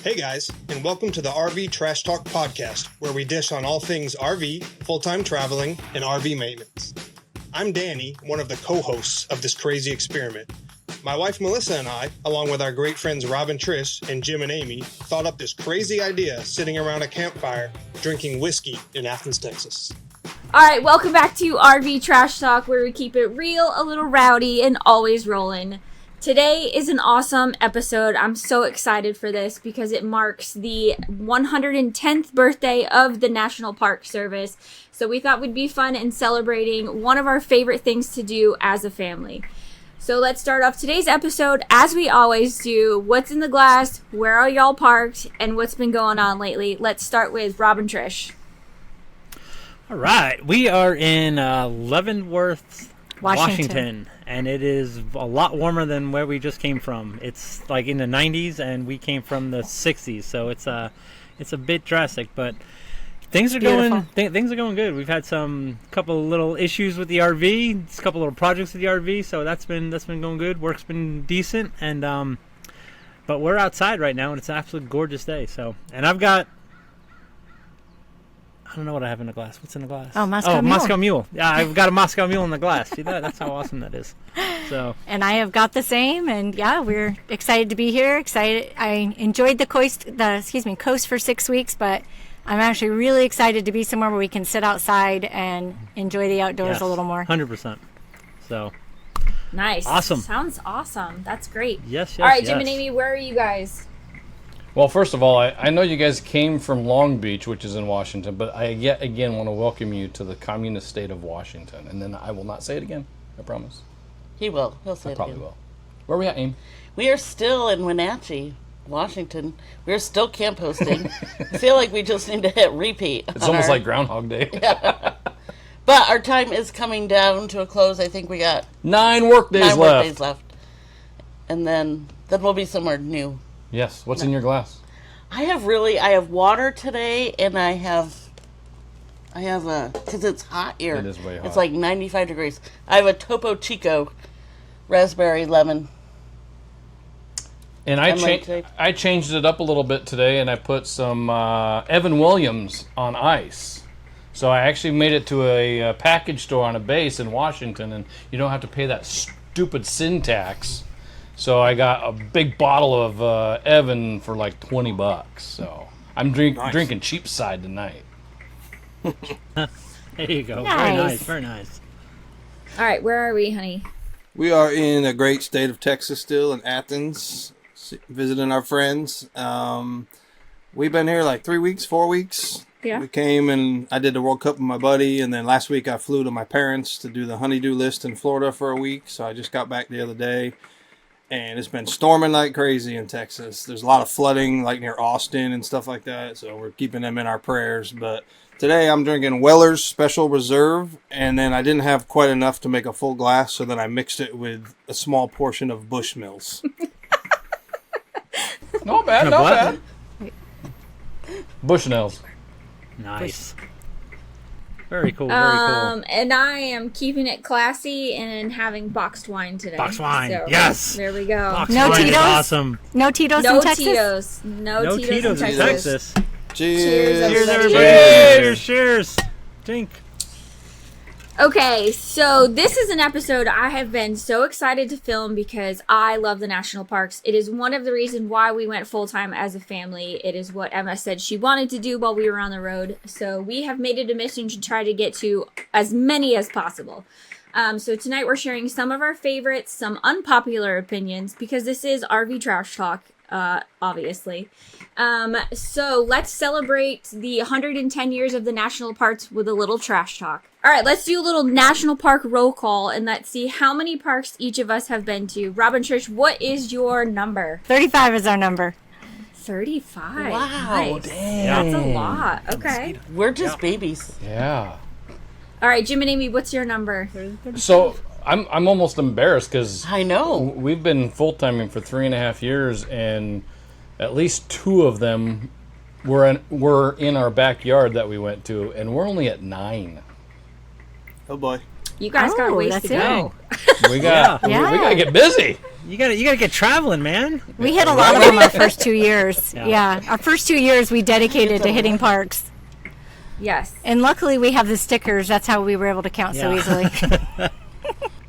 Hey guys, and welcome to the RV Trash Talk podcast, where we dish on all things RV, full-time traveling, and RV maintenance. I'm Danny, one of the co-hosts of this crazy experiment. My wife Melissa and I, along with our great friends Rob and Trish and Jim and Amy, thought up this crazy idea sitting around a campfire drinking whiskey in Athens, Texas. Alright, welcome back to RV Trash Talk, where we keep it real, a little rowdy, and always rolling. Today is an awesome episode. I'm so excited for this because it marks the 110th birthday of the National Park Service. So we thought we'd be fun in celebrating one of our favorite things to do as a family. So let's start off today's episode, as we always do. What's in the glass? Where are y'all parked? And what's been going on lately? Let's start with Rob and Trish. All right. We are in Leavenworth, Washington. And it is a lot warmer than where we just came from. It's like in the 90s, and we came from the 60s, so it's a bit drastic. But things are going good. We've had some couple of little issues with the RV, a couple little projects with the RV, so that's been going good. Work's been decent, and but we're outside right now, and it's an absolute gorgeous day. So, and I've got. I don't know what I have in the glass. What's in the glass? Moscow Mule. Yeah, I've got a Moscow Mule in the glass. See that? That's how awesome that is. So. And I have got the same, and yeah, we're excited to be here. Excited. I enjoyed the coast for 6 weeks, but I'm actually really excited to be somewhere where we can sit outside and enjoy the outdoors a little more. 100%. So. Nice. Awesome. Sounds awesome. That's great. Yes. All right, Jim and Amy, where are you guys? Well, first of all, I know you guys came from Long Beach, which is in Washington, but I yet again want to welcome you to the communist state of Washington. And then I will not say it again, I promise. He will. He'll say it probably again. will. Where are we at, Aim? We are still in Wenatchee, Washington. We're still camp hosting. I feel like we just need to hit repeat. It's almost like Groundhog Day. Yeah. But our time is coming down to a close. I think we got 9 workdays left. And then we'll be somewhere new. Yes. What's in your glass? I have water today, and I have because it's hot here. It is way hot. It's like 95 degrees. I have a Topo Chico raspberry lemon. And I changed it up a little bit today, and I put some Evan Williams on ice. So I actually made it to a package store on a base in Washington, and you don't have to pay that stupid sin tax. So I got a big bottle of Evan for like $20. So I'm drinking cheap side tonight. There you go. Nice. Very nice. All right, where are we, honey? We are in a great state of Texas still, in Athens, visiting our friends. We've been here like 3 weeks, 4 weeks. Yeah. We came and I did the World Cup with my buddy, and then last week I flew to my parents to do the honeydew list in Florida for a week. So I just got back the other day. And it's been storming like crazy in Texas. There's a lot of flooding, like near Austin and stuff like that. So we're keeping them in our prayers. But today I'm drinking Weller's Special Reserve. And then I didn't have quite enough to make a full glass. So then I mixed it with a small portion of Bushmills. Not bad. Bushnells. Nice. Very cool. And I am keeping it classy and having boxed wine today. Boxed wine, so, yes. There we go. Boxed No wine is Tito's? awesome. No Tito's No in Texas? Tito's. No Tito's in Texas. Cheers. Cheers, everybody. Cheers. Drink. Okay, so this is an episode I have been so excited to film because I love the national parks. It is one of the reasons why we went full-time as a family. It is what Emma said she wanted to do while we were on the road. So we have made it a mission to try to get to as many as possible. So tonight we're sharing some of our favorites, some unpopular opinions, because this is RV Trash Talk, obviously. So let's celebrate the 110 years of the national parks with a little trash talk. All right, let's do a little national park roll call, and let's see how many parks each of us have been to. Robin, Trish, what is your number? 35 is our number. 35. Wow, Nice. dang. That's a lot. Okay. We're just babies. Yeah. All right, Jim and Amy, what's your number? So I'm almost embarrassed because I know. We've been full-timing for 3.5 years, and at least 2 of them were in our backyard that we went to, and we're only at 9. Oh boy. You guys got ways that's to go. We got we gotta get busy. You gotta get traveling, man. We hit a lot of them our first 2 years. Yeah. Our first 2 years we dedicated to hitting parks. Yes. And luckily we have the stickers. That's how we were able to count so easily.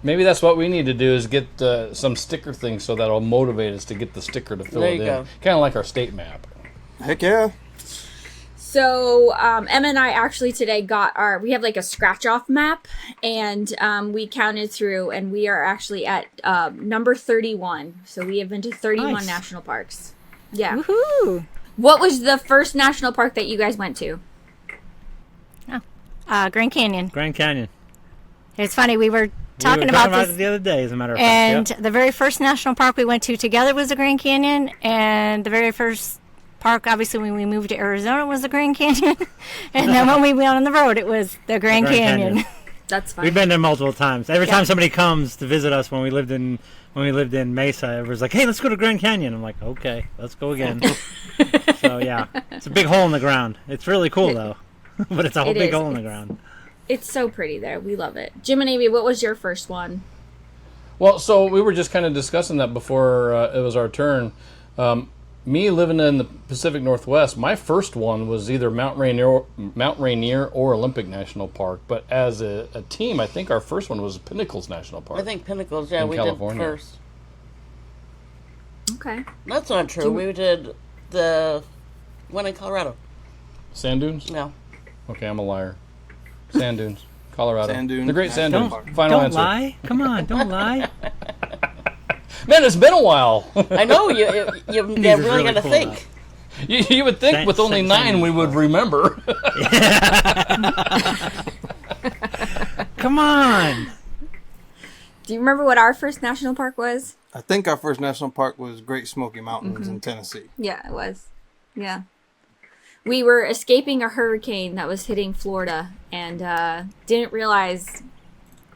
Maybe that's what we need to do is get some sticker things so that'll motivate us to get the sticker to fill it in. Kind of like our state map. Heck yeah. So Emma and I actually today we have like a scratch off map, and we counted through, and we are actually at number 31. So we have been to 31 national parks. Yeah. Woohoo! What was the first national park that you guys went to? Grand Canyon. Grand Canyon. It's funny, we were talking about this the other day, as a matter of fact. fact. And the very first national park we went to together was the Grand Canyon, and the very first park, obviously, when we moved to Arizona, was the Grand Canyon. And then when we went on the road, it was the Grand Canyon. That's fine. We've been there multiple times. Every time somebody comes to visit us when we lived in Mesa, it was like, hey, let's go to Grand Canyon. I'm like, okay, let's go again. So yeah, it's a big hole in the ground. It's really cool though, but it's a whole big hole in the ground. It's so pretty there. We love it. Jimnamy, what was your first one? Well, so we were just kind of discussing that before it was our turn. Me living in the Pacific Northwest, my first one was either Mount Rainier or Olympic National Park. But as a team, I think our first one was Pinnacles National Park. I think Pinnacles, we California. did first. Okay. That's not true. We did the one in Colorado. Sand Dunes? No. Okay, I'm a liar. Sand Dunes, Colorado. Sand Dunes. The Great Sand Dunes. Final Don't answer. lie. Come on, don't lie. Man, it's been a while. I know, you really got to cool think. You would think with only 9 we would remember. Come on. Do you remember what our first national park was? I think our first national park was Great Smoky Mountains in Tennessee. Yeah, it was. Yeah. We were escaping a hurricane that was hitting Florida, and didn't realize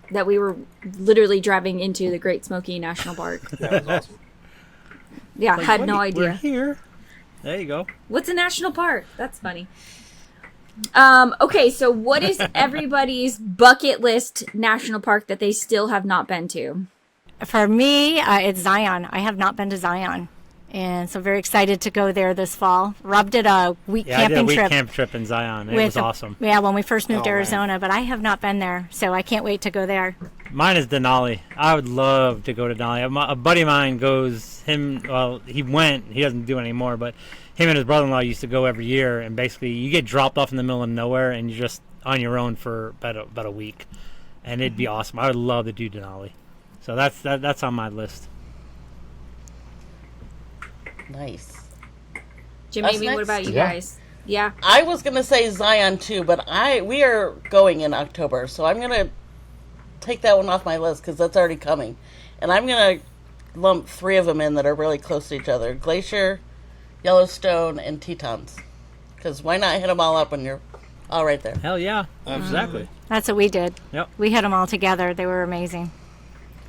that we were literally driving into the Great Smoky National Park. That was awesome. Yeah, Like, had no We're idea. here. There you go. What's a national park? That's funny. Okay, so what is everybody's bucket list national park that they still have not been to? For me, it's Zion. I have not been to Zion. And so very excited to go there this fall. Rob did a week camping I did a week trip. camp trip in Zion. It was awesome. Yeah, when we first moved to man. Arizona, but I have not been there, so I can't wait to go there. Mine is Denali. I would love to go to Denali. A buddy of mine goes, he went, he doesn't do it anymore, but him and his brother-in-law used to go every year, and basically you get dropped off in the middle of nowhere, and you're just on your own for about a week. And it'd be awesome. I would love to do Denali. So that's on my list. Nice. Jimmy, Us what next? about you Yeah. guys? Yeah. I was going to say Zion too, but we are going in October, so I'm going to take that one off my list because that's already coming. And I'm going to lump 3 of them in that are really close to each other. Glacier, Yellowstone, and Tetons. Because why not hit them all up when you're all right there? Hell yeah. Exactly. That's what we did. Yep. We hit them all together. They were amazing.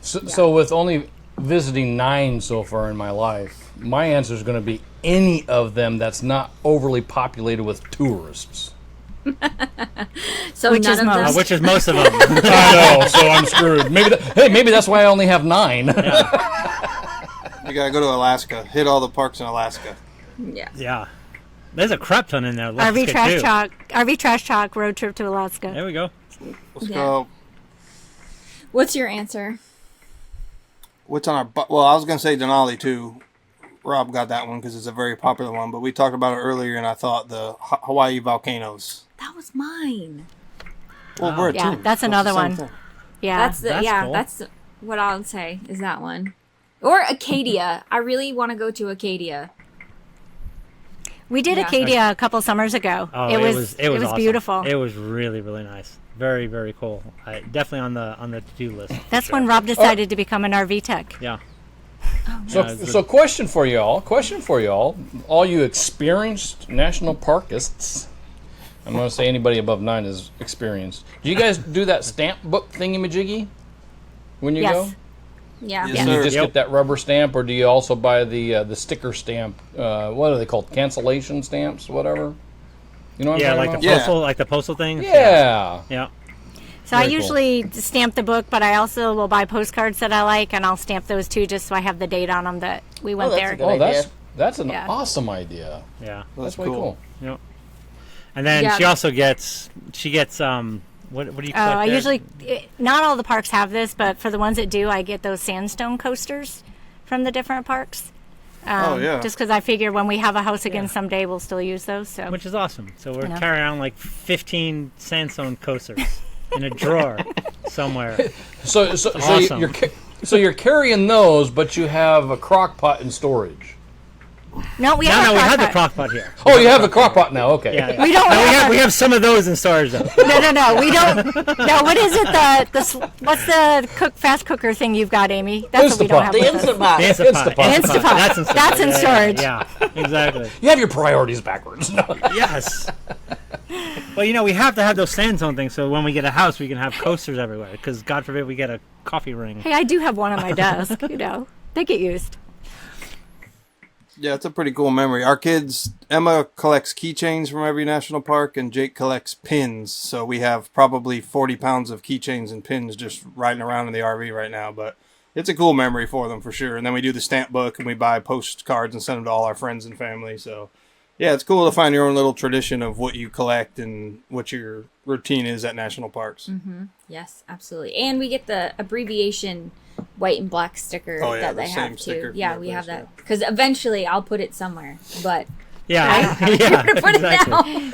So with only visiting 9 so far in my life, my answer is going to be any of them that's not overly populated with tourists. So Which none is of most. them. Which is most of them. I know, so I'm screwed. Maybe that's why I only have 9. You gotta go to Alaska. Hit all the parks in Alaska. Yeah. Yeah. There's a crap ton in there. RV Trash Talk road trip to Alaska. There we go. Let's Yeah. go. What's your answer? What's on our... Well, I was gonna say Denali too. Rob got that one because it's a very popular one, but we talked about it earlier, and I thought the Hawaii volcanoes. That was mine. Well, we're a Yeah, team. that's the another same one. thing. Yeah. That's cool. That's what I would say is that one. Or Acadia. I really want to go to Acadia. We did Yeah. Acadia a couple summers ago. Oh, it was awesome. beautiful. It was really, really nice. Very, very cool. Definitely on the to-do list. for That's sure. when Rob decided to become an RV tech. Yeah. So question for y'all, all you experienced national parkists. I'm going to say anybody above 9 is experienced. Do you guys do that stamp book thingy-majiggy when you Yes. go? Yeah. Yes, And sir. you just Yep. get that rubber stamp, or do you also buy the sticker stamp? What are they called? Cancellation stamps, whatever. You know what Yeah, I'm like talking the about? Yeah. postal, like the postal thing. Yeah. Yeah. So Very I cool. usually stamp the book, but I also will buy postcards that I like, and I'll stamp those too, just so I have the date on them that we went that's there. a good Oh, idea. that's an Yeah. awesome idea. Yeah. That's way cool. cool. Yep. And then Yeah. she also gets what do you collect I there? usually, not all the parks have this, but for the ones that do, I get those sandstone coasters from the different parks. Oh, yeah. Just because I figure when we have a house again someday, we'll still use those. So Which is awesome. So we're know. carrying around like 15 sandstone coasters in a drawer somewhere. So awesome. you're carrying those, but you have a crock pot in storage. no, we No, have we have the pot. crock pot here. Oh, you have a crock pot now. Okay. Yeah, yeah. We don't No, have we have some of those in storage though. No, we don't. No, what is it? What's the fast cooker thing you've got, Amy? That's what we don't Instapot. have. The with us. Instant Pot. The Instapot. Instapot. That's in storage. Yeah, exactly. You have your priorities backwards. Yes. Well, we have to have those sandstone things so when we get a house, we can have coasters everywhere. Because God forbid we get a coffee ring. Hey, I do have one on my desk. They get used. Yeah, it's a pretty cool memory. Our kids, Emma collects keychains from every national park, and Jake collects pins. So we have probably 40 pounds of keychains and pins just riding around in the RV right now. But it's a cool memory for them for sure. And then we do the stamp book, and we buy postcards and send them to all our friends and family. So yeah, it's cool to find your own little tradition of what you collect and what your routine is at national parks. Yes, absolutely. And we get the abbreviation white and black sticker Oh, yeah, that the they same have sticker too. from Yeah, that we place, have that because eventually I'll put it somewhere. But Yeah, I'm gonna put it exactly. now.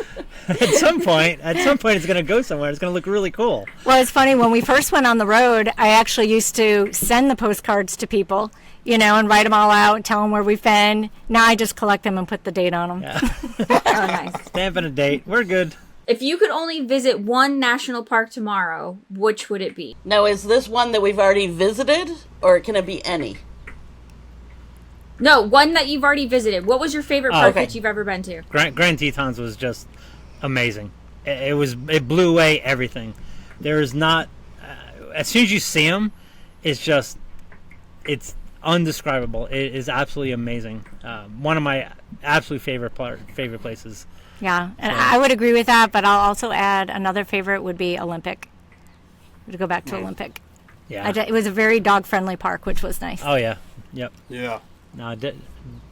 At some point, it's going to go somewhere. It's going to look really cool. Well, it's funny, when we first went on the road, I actually used to send the postcards to people, and write them all out and tell them where we've been. Now I just collect them and put the date on them. Yeah. Oh, nice. Stamping a date. We're good. If you could only visit one national park tomorrow, which would it be? Now, is this one that we've already visited, or can it be any? No, one that you've already visited. What was your favorite park okay. that you've ever been to? Grand Tetons was just amazing. It blew away everything. There is not as soon as you see them, it's undescribable. It is absolutely amazing. One of my absolute favorite places. Yeah, and I would agree with that, but I'll also add another favorite would be Olympic. To go back to Olympic. Yeah. It was a very dog-friendly park, which was nice. Oh yeah. Yep. Yeah. No,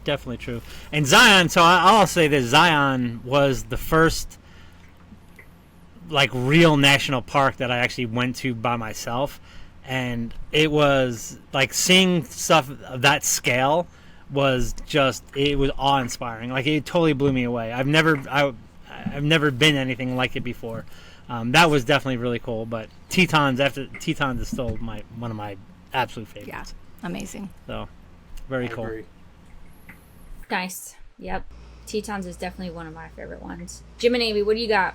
definitely true. And Zion. So I'll say this: Zion was the first real national park that I actually went to by myself, and it was seeing stuff of that scale was it was awe-inspiring. It totally blew me away. I've never been anything like it before. That was definitely really cool. But Tetons is still one of my absolute favorites. Yeah, amazing. So very I cool. agree. Nice. Yep. Tetons is definitely one of my favorite ones. Jim and Amy, what do you got?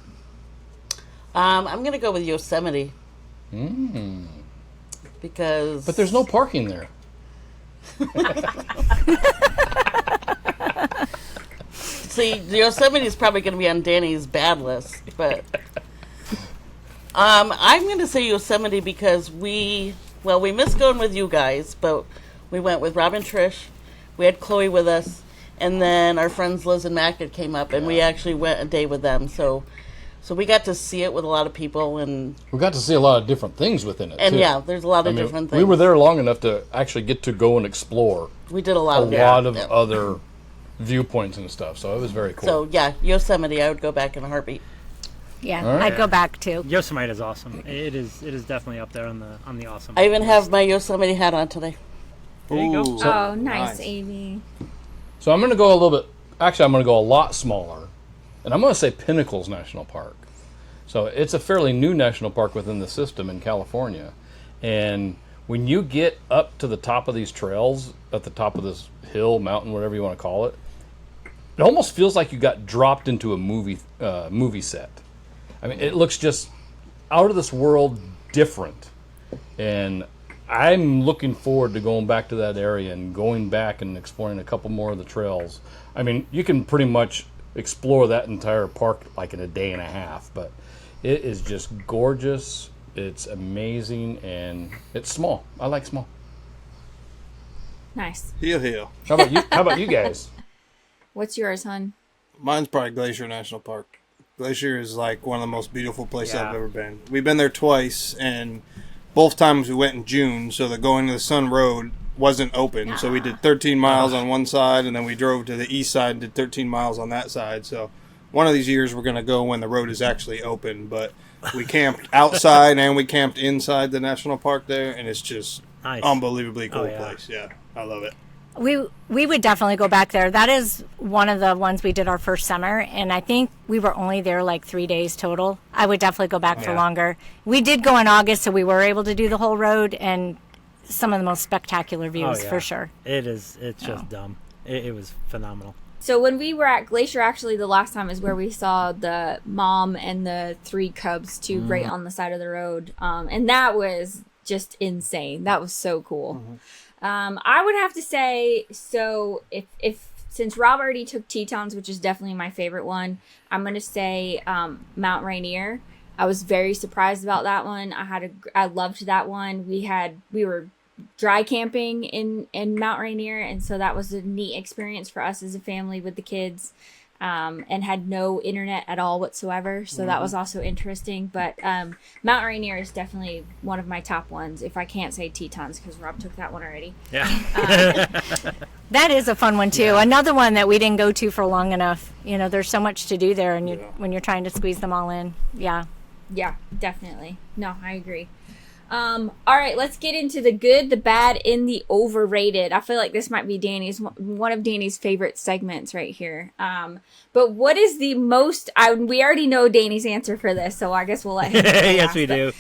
I'm going to go with Yosemite. Because... But there's no parking there. See, Yosemite is probably going to be on Danny's bad list, but... I'm going to say Yosemite because we missed going with you guys, but we went with Rob and Trish. We had Chloe with us, and then our friends Liz and Mac had came up, and we actually went a day with them. So we got to see it with a lot of people, and We got to see a lot of different things within it, too. yeah, there's a lot of different things. We were there long enough to actually get to go and explore We did a lot a of lot of yeah. other viewpoints and stuff, so it was very cool. So yeah, Yosemite, I would go back in a heartbeat. Yeah, All right. I'd go back too. Yosemite is awesome. It is definitely up there on the awesome. I even have my Yosemite hat on today. There you go. Ooh, Oh, nice, Amy. So I'm going to go a little bit, actually I'm going to go a lot smaller, and I'm going to say Pinnacles National Park. So it's a fairly new national park within the system in California, and when you get up to the top of these trails, at the top of this hill, mountain, whatever you want to call it, it almost feels like you got dropped into a movie set. I mean, it looks just out of this world different, and I'm looking forward to going back to that area and going back and exploring a couple more of the trails. I mean, you can pretty much explore that entire park in a day and a half, but it is just gorgeous. It's amazing, and it's small. I like small. Nice. Heel. How about you? How about you guys? What's yours, hon? Mine's probably Glacier National Park. Glacier is like one of the most beautiful places Yeah. I've ever been. We've been there twice, and both times we went in June, so the Going to the Sun Road wasn't open. So we did 13 miles on one side, and then we drove to the east side and did 13 miles on that side. So one of these years we're going to go when the road is actually open. But we camped outside and we camped inside the national park there, and it's just Nice. unbelievably cool yeah. place. Yeah, I love it. We would definitely go back there. That is one of the ones we did our first summer, and I think we were only there like 3 days total. I would definitely go back for Yeah. longer. We did go in August, so we were able to do the whole road, and some of the most spectacular views for sure. It's just dumb. It was phenomenal. So when we were at Glacier, actually, the last time is where we saw the mom and the 3 cubs too, right on the side of the road, and that was just insane. That was so cool. I would have to say, so if since Rob already took Tetons, which is definitely my favorite one, I'm gonna say Mount Rainier. I was very surprised about that one. I loved that one. We were dry camping in Mount Rainier, and so that was a neat experience for us as a family with the kids, and had no internet at all whatsoever, so that was also interesting. But Mount Rainier is definitely one of my top ones, if I can't say Tetons, because Rob took that one already. Yeah. That is a fun one too. Yeah. Another one that we didn't go to for long enough. You know, there's so much to do there, and when you're trying to squeeze them all in. Yeah. Yeah, definitely. No, I agree. All right, let's get into the good, the bad, and the overrated. I feel like this might be one of Danny's favorite segments right here. But what is the most? We already know Danny's answer for this, so I guess we'll let him. Yes, we do.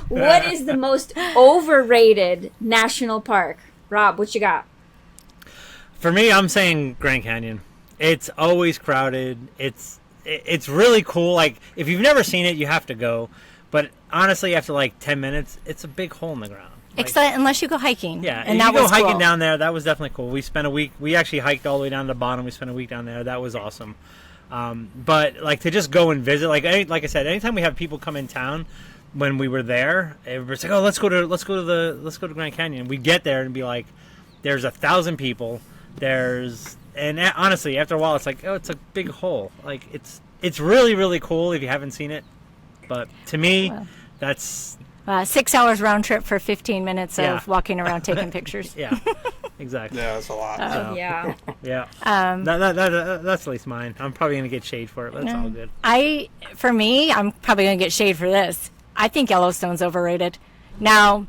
What is the most overrated national park? Rob, what you got? For me, I'm saying Grand Canyon. It's always crowded. It's really cool. Like, if you've never seen it, you have to go. But honestly, after like 10 minutes, it's a big hole in the ground. Like, unless you go hiking. Yeah, and if that you go was hiking cool. down there, that was definitely cool. We spent a week. We actually hiked all the way down to the bottom. We spent a week down there. That was awesome. But like to just go and visit, like I said, anytime we have people come in town, when we were there, everybody's like, "Oh, let's go to Grand Canyon." We get there and be like, "There's 1,000 people." And honestly, after a while, it's like, "Oh, it's a big hole." Like it's really really cool if you haven't seen it. But to me, that's 6 hours round trip for 15 minutes of walking around taking pictures. Yeah, exactly. Yeah, that's a lot. Yeah. Yeah. That's at least mine. I'm probably gonna get shade for it, but it's all good. For me, I'm probably gonna get shade for this. I think Yellowstone's overrated. Now,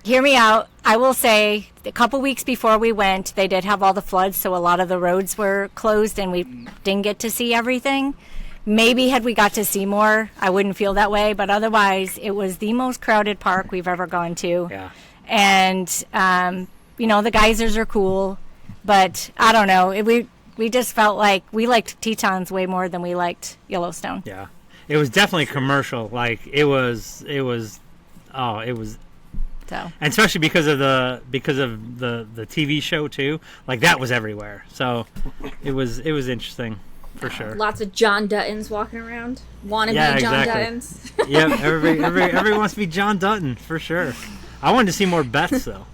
hear me out. I will say, a couple weeks before we went, they did have all the floods, so a lot of the roads were closed, and we didn't get to see everything. Maybe had we got to see more, I wouldn't feel that way. But otherwise, it was the most crowded park we've ever gone to. Yeah. And, the geysers are cool. But I don't know. We just felt like we liked Tetons way more than we liked Yellowstone. Yeah. It was definitely commercial. Like, it was. So. And especially because of the TV show, too. Like, that was everywhere. So it was interesting. For sure. Lots of John Duttons walking around. Wannabe John Duttons. Yeah, everybody wants to be John Dutton, for sure. I wanted to see more Beths, though.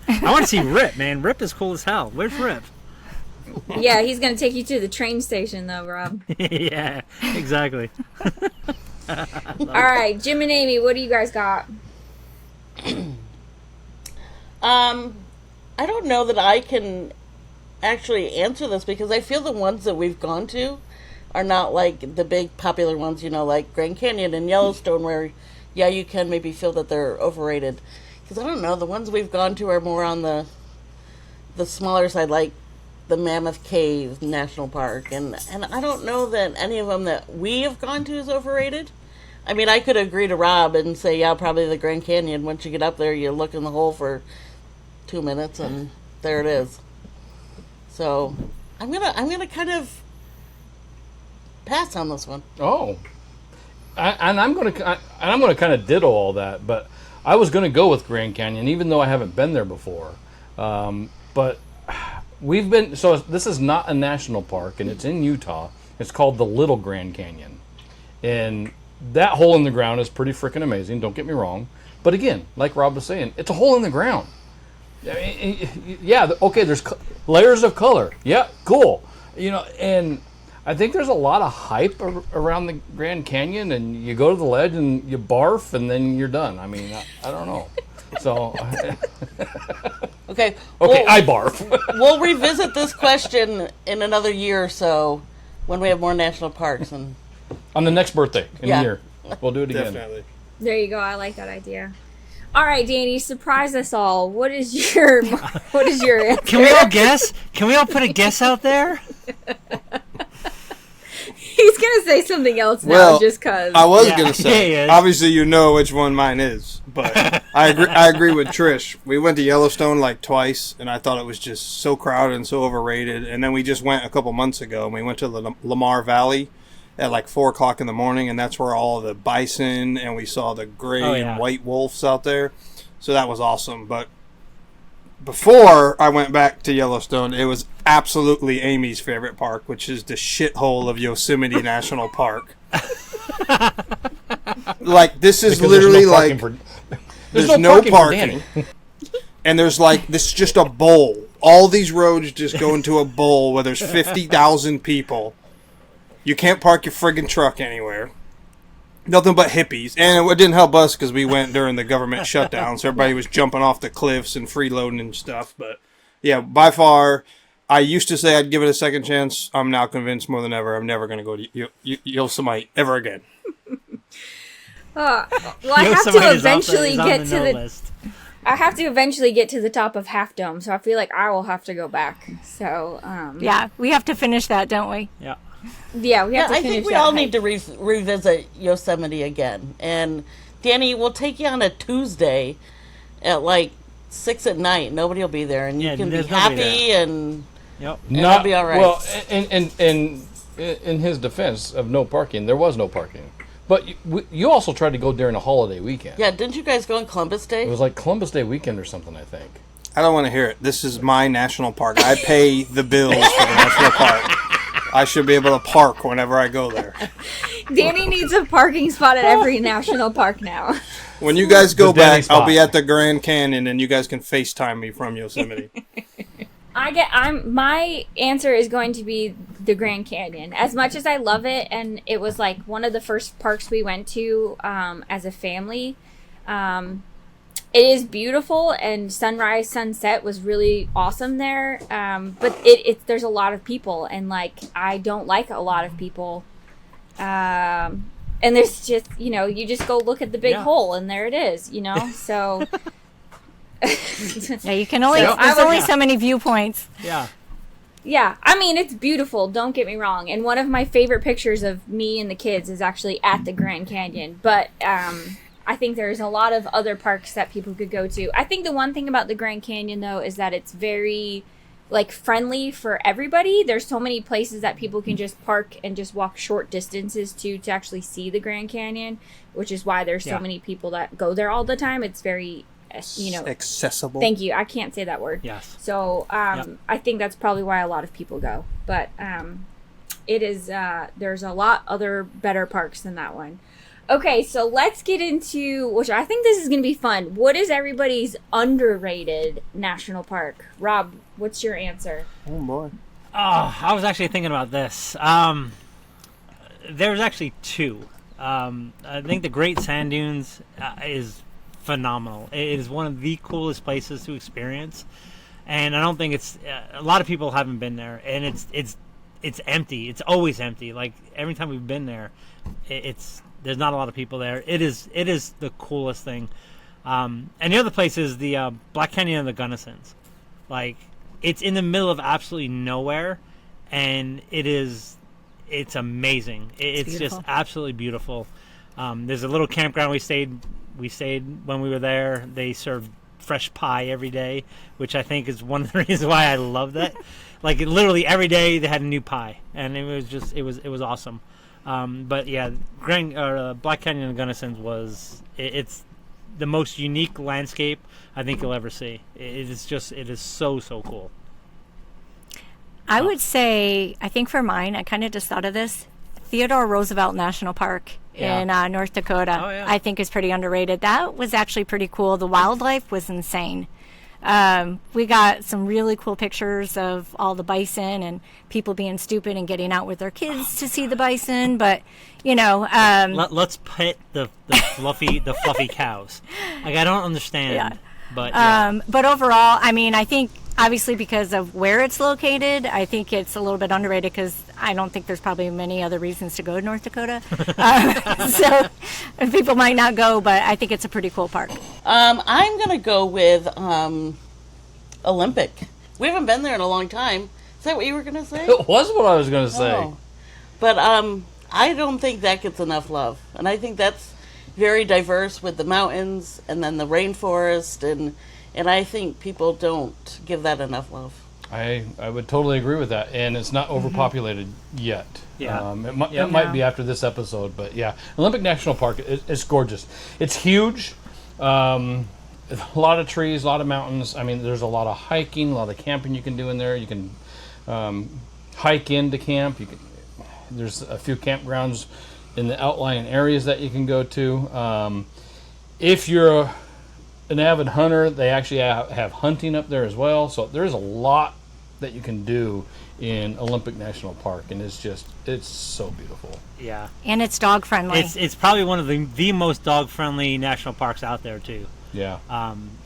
I want to see Rip, man. Rip is cool as hell. Where's Rip? Yeah, he's going to take you to the train station, though, Rob. Yeah, exactly. All right, Jim and Amy, what do you guys got? I don't know that I can actually answer this, because I feel the ones that we've gone to are not like the big popular ones, like Grand Canyon and Yellowstone, where you can maybe feel that they're overrated. Because I don't know, the ones we've gone to are more on the smaller side, like the Mammoth Cave National Park, and I don't know that any of them that we have gone to is overrated. I mean, I could agree to Rob and say, yeah, probably the Grand Canyon. Once you get up there, you look in the hole for 2 minutes, and there it is. So I'm gonna kind of pass on this one. Oh, I'm gonna kind of ditto all that, but I was gonna go with Grand Canyon, even though I haven't been there before. But we've been. So this is not a national park, and it's in Utah. It's called the Little Grand Canyon, and that hole in the ground is pretty freaking amazing. Don't get me wrong, but again, like Rob was saying, it's a hole in the ground. Yeah, okay, there's layers of color. Yeah, cool. And I think there's a lot of hype around the Grand Canyon, and you go to the ledge and you barf, and then you're done. I mean, I don't know. So, Okay. I barf. We'll revisit this question in another year or so when we have more national parks. And On the next birthday in Yeah. a year, we'll do it again. Definitely. There you go. I like that idea. All right, Danny, surprise us all. What is your answer? Can we all guess? Can we all put a guess out there? He's gonna say something else now, Well, just cause. I was Yeah, gonna say, he is. obviously you know which one mine is, but I agree with Trish. We went to Yellowstone like twice, and I thought it was just so crowded and so overrated. And then we just went a couple months ago, and we went to the Lamar Valley at like 4:00 in the morning, and that's where all the bison and we saw the gray and white wolves out there. So that was awesome. But before I went back to Yellowstone, it was absolutely Amy's favorite park, which is the shithole of Yosemite National Park. Like, this is Because literally there's no like parking there's no for parking, Danny. and there's like this is just a bowl. All these roads just go into a bowl where there's 50,000 people. You can't park your friggin' truck anywhere. Nothing but hippies. And it didn't help us because we went during the government shutdown, so everybody was jumping off the cliffs and freeloading and stuff. But yeah, by far, I used to say I'd give it a second chance. I'm now convinced more than ever I'm never going to go to Yosemite ever again. Well, I have Yosemite to is eventually on get the to no the. list. I have to eventually get to the top of Half Dome, so I feel like I will have to go back. So Yeah, we have to finish that, don't we? Yeah. yeah, we have to I finish think we that all hike. need to revisit Yosemite again. And Danny, we'll take you on a Tuesday at like 6 at night. Nobody will be there, and you Yeah, can be there's nobody happy and Yep. it'll be all right. Well, in his defense of no parking, there was no parking. But you also tried to go during a holiday weekend. yeah. Didn't you guys go on Columbus Day? It was like Columbus Day weekend or something, I think. I don't want to hear it. This is my national park. I pay the bills for the national park. I should be able to park whenever I go there. Danny needs a parking spot at every national park now. When you guys go The Denny back, I'll be spot. at the Grand Canyon, and you guys can FaceTime me from Yosemite. My answer is going to be the Grand Canyon. As much as I love it, and it was like one of the first parks we went to as a family. It is beautiful, and sunrise, sunset was really awesome there. But there's a lot of people, and like I don't like a lot of people. And there's just you just go look at the big hole, and there it is. So. Yeah, you can only. So There's only so many viewpoints. Yeah. Yeah, I mean, it's beautiful, don't get me wrong. And one of my favorite pictures of me and the kids is actually at the Grand Canyon. But I think there's a lot of other parks that people could go to. I think the one thing about the Grand Canyon, though, is that it's very, friendly for everybody. There's so many places that people can just park and just walk short distances to actually see the Grand Canyon, which is why there's so many people that go there all the time. It's very... accessible. Thank you. I can't say that word. Yes. So I think that's probably why a lot of people go. But it is there's a lot other better parks than that one. Okay, so let's get into, which I think this is going to be fun. What is everybody's underrated national park? Rob, what's your answer? Oh boy. I was actually thinking about this. There's actually two. I think the Great Sand Dunes is phenomenal. It is one of the coolest places to experience, and I don't think it's a lot of people haven't been there, and it's empty. It's always empty. Like every time we've been there, there's not a lot of people there. It is the coolest thing. And the other place is the Black Canyon of the Gunnisons. Like it's in the middle of absolutely nowhere, and it's amazing. It's just absolutely beautiful. There's a little campground we stayed when we were there. They served fresh pie every day, which I think is one of the reasons why I love that. Like literally every day they had a new pie, and it was awesome. But yeah, Black Canyon of the Gunnisons it's the most unique landscape I think you'll ever see. It is so cool. I would say, I think for mine, I kind of just thought of this. Theodore Roosevelt National Park in North Dakota, I think is pretty underrated. That was actually pretty cool. The wildlife was insane. We got some really cool pictures of all the bison and people being stupid and getting out with their kids to see the bison. But, let's pet the fluffy cows. Like, I don't understand. Yeah. But overall, I mean, I think obviously because of where it's located, I think it's a little bit underrated because I don't think there's probably many other reasons to go to North Dakota. So people might not go, but I think it's a pretty cool park. I'm going to go with Olympic. We haven't been there in a long time. Is that what you were going to say? It was what I was going to say. Oh. But I don't think that gets enough love. And I think that's very diverse with the mountains and then the rainforest. And I think people don't give that enough love. I would totally agree with that. And it's not overpopulated yet. Yeah. It might be after this episode. But yeah, Olympic National Park, it's gorgeous. It's huge. A lot of trees, a lot of mountains. I mean, there's a lot of hiking, a lot of camping you can do in there. You can hike into camp. There's a few campgrounds in the outlying areas that you can go to. If you're an avid hunter, they actually have hunting up there as well. So there's a lot that you can do in Olympic National Park, and it's so beautiful. Yeah, and it's dog friendly. It's probably one of the most dog friendly national parks out there too. Yeah.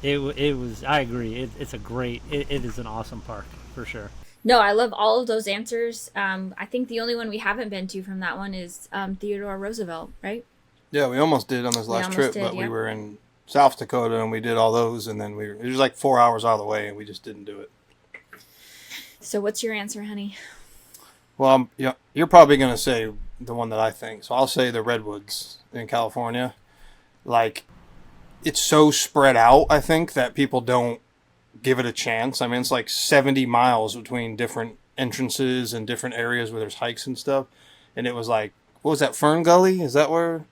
It was. I agree. It's a great. It is an awesome park for sure. No, I love all of those answers. I think the only one we haven't been to from that one is Theodore Roosevelt, right? Yeah, we almost did on this last trip, but we were in South Dakota and we did all those, and then it was like 4 hours out of the way, and we just didn't do it. So what's your answer, honey? Well, you're probably going to say the one that I think. So I'll say the Redwoods in California. Like, it's so spread out, I think, that people don't give it a chance. I mean, it's like 70 miles between different entrances and different areas where there's hikes and stuff. And it was like, what was that, Fern Gully? Is that where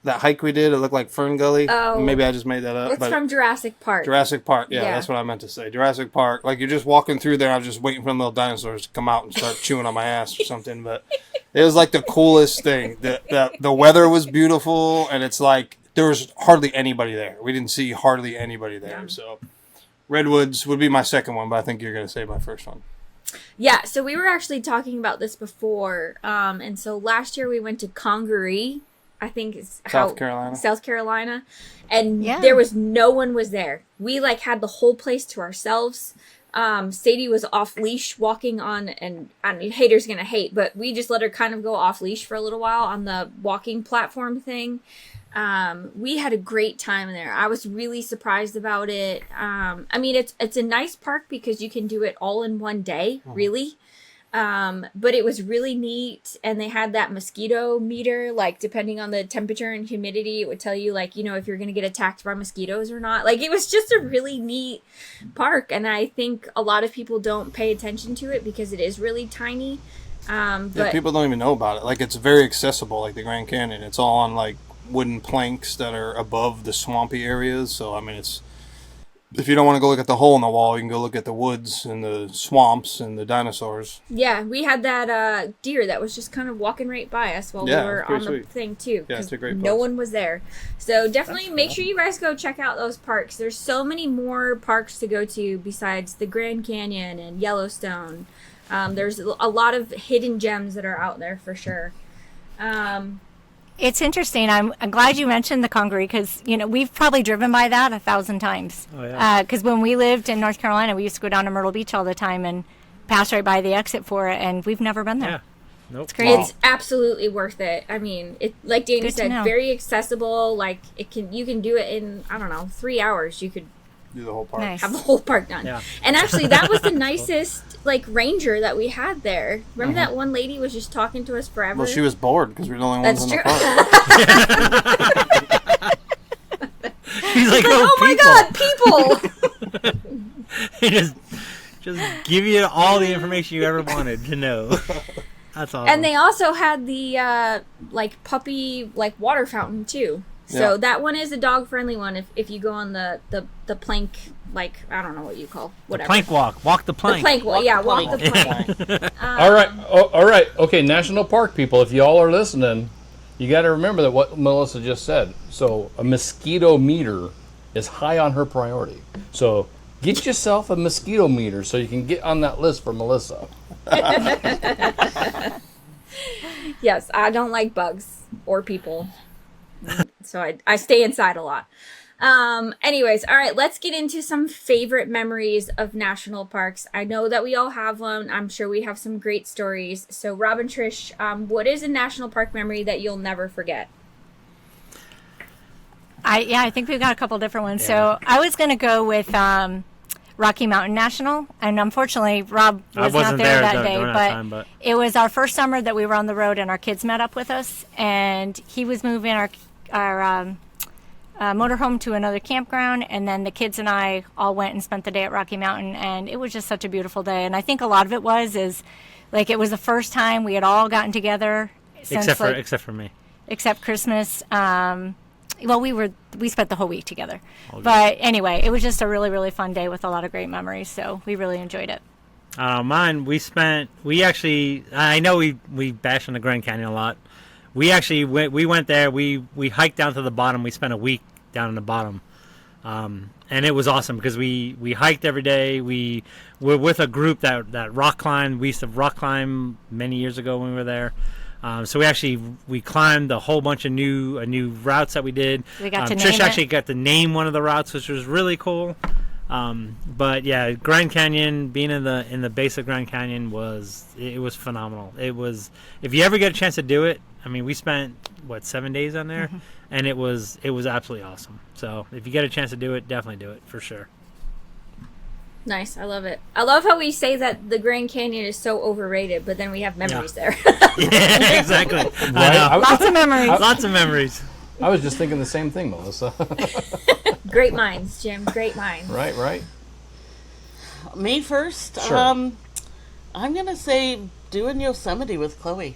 that hike we did? It looked like Fern Gully. Oh. Maybe I just made that up. It's from Jurassic Park. Jurassic Park, yeah, that's what I meant to say. Jurassic Park. Like, you're just walking through there, I was just waiting for them little dinosaurs to come out and start chewing on my ass or something. But it was like the coolest thing. The weather was beautiful, and it's like there was hardly anybody there. We didn't see hardly anybody there. Yeah. So Redwoods would be my second one, but I think you're going to say my first one. Yeah, so we were actually talking about this before. And so last year we went to Congaree, I think it's South Carolina. And there was no one was there. We like had the whole place to ourselves. Sadie was off leash walking on, and I mean, haters gonna hate, but we just let her kind of go off leash for a little while on the walking platform thing. We had a great time in there. I was really surprised about it. I mean, it's a nice park because you can do it all in one day, really. But it was really neat, and they had that mosquito meter, like depending on the temperature and humidity, it would tell you like, if you're going to get attacked by mosquitoes or not. Like, it was just a really neat park, and I think a lot of people don't pay attention to it because it is really tiny. But people don't even know about it. Like, it's very accessible, like the Grand Canyon. It's all on like wooden planks that are above the swampy areas. So, I mean, if you don't want to go look at the hole in the wall, you can go look at the woods and the swamps and the dinosaurs. Yeah, we had that deer that was just kind of walking right by us while we were on the thing, too. Yeah, it's a great place. No one was there. So definitely make sure you guys go check out those parks. There's so many more parks to go to besides the Grand Canyon and Yellowstone. There's a lot of hidden gems that are out there for sure. It's interesting. I'm glad you mentioned the Congaree because, we've probably driven by that 1,000 times. Oh, yeah. Because when we lived in North Carolina, we used to go down to Myrtle Beach all the time and pass right by the exit for it, and we've never been there. Yeah. Nope. It's crazy. It's absolutely worth it. I mean, it like Danny said, very accessible. Like, you can do it in, 3 hours. You could do the whole park. Nice. Have the whole park done. Yeah. And actually, that was the nicest ranger that we had there. Remember that one lady was just talking to us forever? Well, she was bored because we were the only ones in the park. She's like, oh my God, people! He just give you all the information you ever wanted to know. That's awesome. And they also had the puppy water fountain too. So that one is a dog-friendly one if you go on the plank, I don't know what you call, whatever. The plank walk. Walk the plank. The plank walk, walk the plank. All right. Okay, National Park people, if y'all are listening, you got to remember that what Melissa just said. So a mosquito meter is high on her priority. So Get yourself a mosquito meter so you can get on that list for Melissa. Yes, I don't like bugs or people. So I stay inside a lot. Anyways, all right, let's get into some favorite memories of national parks. I know that we all have one. I'm sure we have some great stories. So Rob and Trish, what is a national park memory that you'll never forget? I think we've got a couple different ones. Yeah. So I was going to go with Rocky Mountain National, and unfortunately Rob was not there that day, but it was our first summer that we were on the road, and our kids met up with us, and he was moving our motorhome to another campground, and then the kids and I all went and spent the day at Rocky Mountain, and it was just such a beautiful day. And I think a lot of it was it was the first time we had all gotten together since, except for me, except Christmas. Well, we spent the whole week together. But anyway, it was just a really, really fun day with a lot of great memories. So we really enjoyed it. Mine, I know we bash on the Grand Canyon a lot. We actually went there. We hiked down to the bottom. We spent a week down in the bottom. And it was awesome because we hiked every day. We were with a group that rock climbed. We used to rock climb many years ago when we were there. So we climbed a whole bunch of new routes that we did. We got to name Trish actually got to name one of the routes, which was really cool. But yeah, Grand Canyon, being in the base of Grand Canyon was phenomenal. It was, if you ever get a chance to do it, I mean, we spent 7 days on there, and it was absolutely awesome. So if you get a chance to do it, definitely do it for sure. Nice. I love it. I love how we say that the Grand Canyon is so overrated, but then we have memories there. Yeah, exactly. Right? Lots of memories. Lots of memories. I was just thinking the same thing, Melissa. Great minds, Jim. Great minds. Right. Me first? Sure. I'm going to say doing Yosemite with Chloe.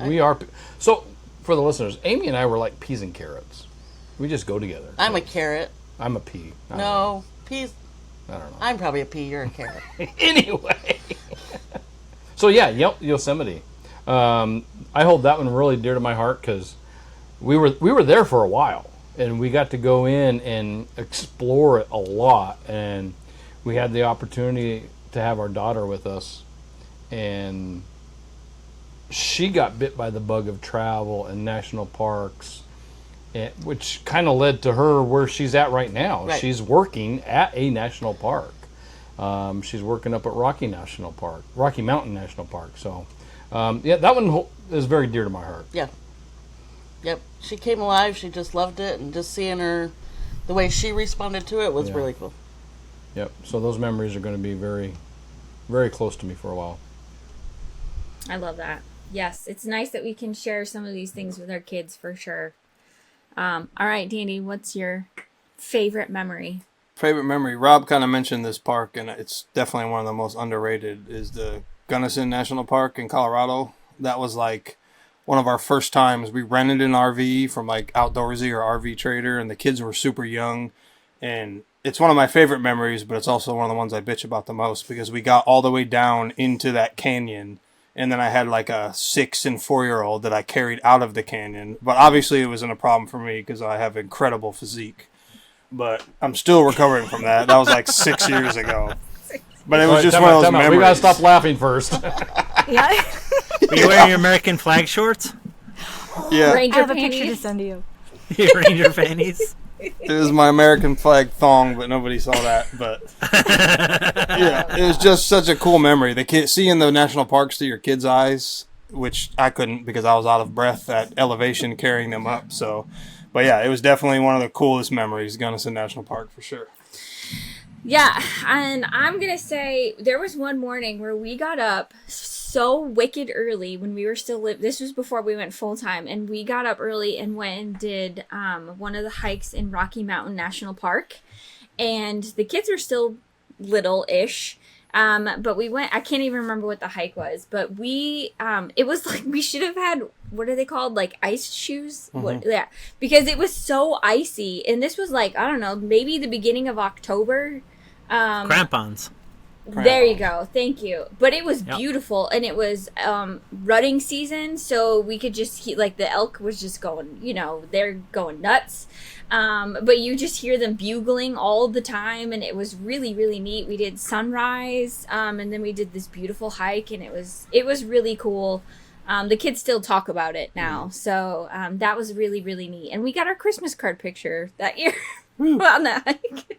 We are. So, for the listeners, Amy and I were like peas and carrots. We just go together. I'm a carrot. I'm a pea. No, peas. I don't know. I'm probably a pea. You're a carrot. Anyway. So, yeah, Yosemite. I hold that one really dear to my heart because we were there for a while, and we got to go in and explore it a lot, and we had the opportunity to have our daughter with us, and she got bit by the bug of travel and national parks, which kind of led to her where she's at right now. Right. She's working at a national park. She's working up at Rocky Mountain National Park. So, that one is very dear to my heart. Yeah. Yep. She came alive. She just loved it, and just seeing her, the way she responded to it was really cool. Yep. So those memories are going to be very, very close to me for a while. I love that. Yes, it's nice that we can share some of these things with our kids for sure. All right, Danny, what's your favorite memory? Favorite memory? Rob kind of mentioned this park, and it's definitely one of the most underrated, is the Gunnison National Park in Colorado. That was like one of our first times. We rented an RV from like Outdoorsy or RV Trader, and the kids were super young. And it's one of my favorite memories, but it's also one of the ones I bitch about the most because we got all the way down into that canyon. And then I had like a 6 and 4-year-old that I carried out of the canyon. But obviously it wasn't a problem for me because I have incredible physique. But I'm still recovering from that. That was like 6 years ago. But it was just one of those memories. We got to stop laughing first. Yeah. Were you wearing your American flag shorts? Yeah. Ranger I have a panties? picture to send to you. Your Ranger panties? It was my American flag thong, but nobody saw that. But yeah, it was just such a cool memory. Seeing the national parks through your kids' eyes, which I couldn't because I was out of breath at elevation carrying them up. So, but yeah, it was definitely one of the coolest memories, Gunnison National Park for sure. Yeah, and I'm going to say there was one morning where we got up so wicked early when we were still this was before we went full time, and we got up early and went and did one of the hikes in Rocky Mountain National Park, and the kids were still little-ish, but we went, I can't even remember what the hike was, but we it was like we should have had, what are they called, like ice shoes? Because it was so icy, and this was like, I don't know, maybe the beginning of October. Crampons. There you go. Thank you. But it was beautiful, and it was rutting season, so we could just like the elk was just going, they're going nuts. But you just hear them bugling all the time, and it was really, really neat. We did sunrise, and then we did this beautiful hike, and it was really cool. The kids still talk about it now, so that was really, really neat. And we got our Christmas card picture that year on that hike.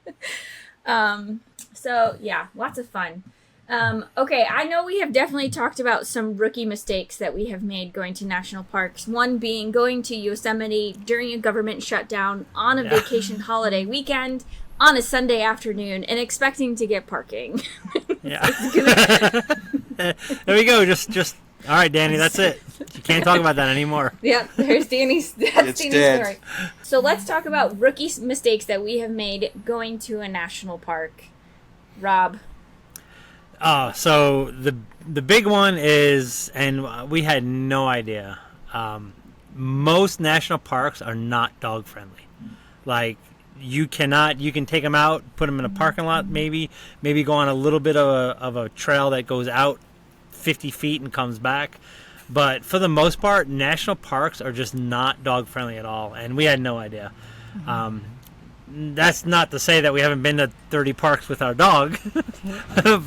So yeah, lots of fun. Okay, I know we have definitely talked about some rookie mistakes that we have made going to national parks. One being going to Yosemite during a government shutdown on a vacation holiday weekend on a Sunday afternoon and expecting to get parking. Yeah. There we go. Just all right, Danny, that's it. You can't talk about that anymore. Yep, there's Danny's story. So let's talk about rookie mistakes that we have made going to a national park. Rob. So the big one is, and we had no idea, most national parks are not dog friendly. Like, you can take them out, put them in a parking lot, maybe go on a little bit of a trail that goes out 50 feet and comes back. But for the most part, national parks are just not dog friendly at all, and we had no idea. That's not to say that we haven't been to 30 parks with our dog,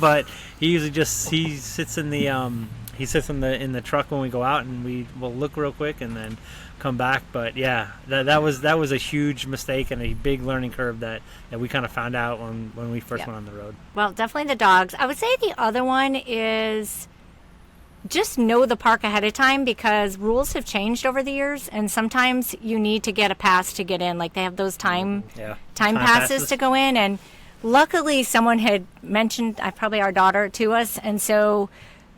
but he usually he sits in the truck when we go out, and we'll look real quick and then come back. But yeah, that was a huge mistake and a big learning curve that we kind of found out when we first went on the road. Well, definitely the dogs. I would say the other one is just know the park ahead of time, because rules have changed over the years, and sometimes you need to get a pass to get in. Like, they have those time passes to go in, and luckily someone had mentioned probably our daughter to us, and so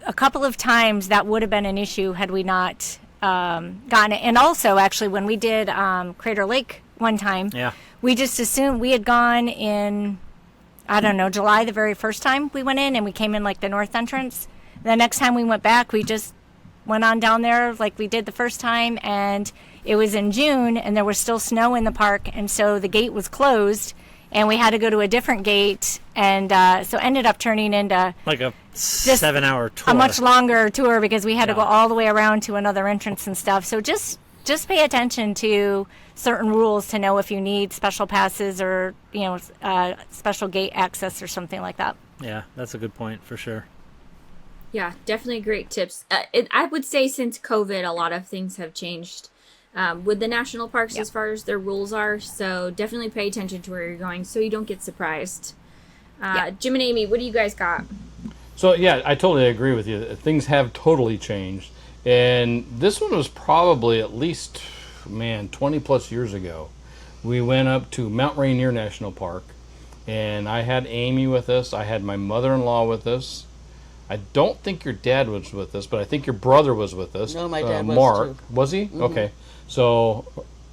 a couple of times that would have been an issue had we not gotten it. And also, actually, when we did Crater Lake one time, we just assumed we had gone in, I don't know, July the very first time we went in, and we came in like the north entrance. The next time we went back, we just went on down there like we did the first time, and it was in June, and there was still snow in the park, and so the gate was closed, and we had to go to a different gate, and so ended up turning into like a 7-hour tour. A much longer tour, because we had to go all the way around to another entrance and stuff. So just pay attention to certain rules to know if you need special passes or special gate access or something like that. Yeah, that's a good point for sure. Yeah, definitely great tips. I would say since COVID, a lot of things have changed with the national parks as far as their rules are. So definitely pay attention to where you're going so you don't get surprised. Jim and Amy, what do you guys got? So, yeah, I totally agree with you. Things have totally changed. And this one was probably at least, 20 plus years ago. We went up to Mount Rainier National Park, and I had Amy with us. I had my mother-in-law with us. I don't think your dad was with us, but I think your brother was with us. No, my dad was Mark. too. Was he? Mm-hmm. Okay. So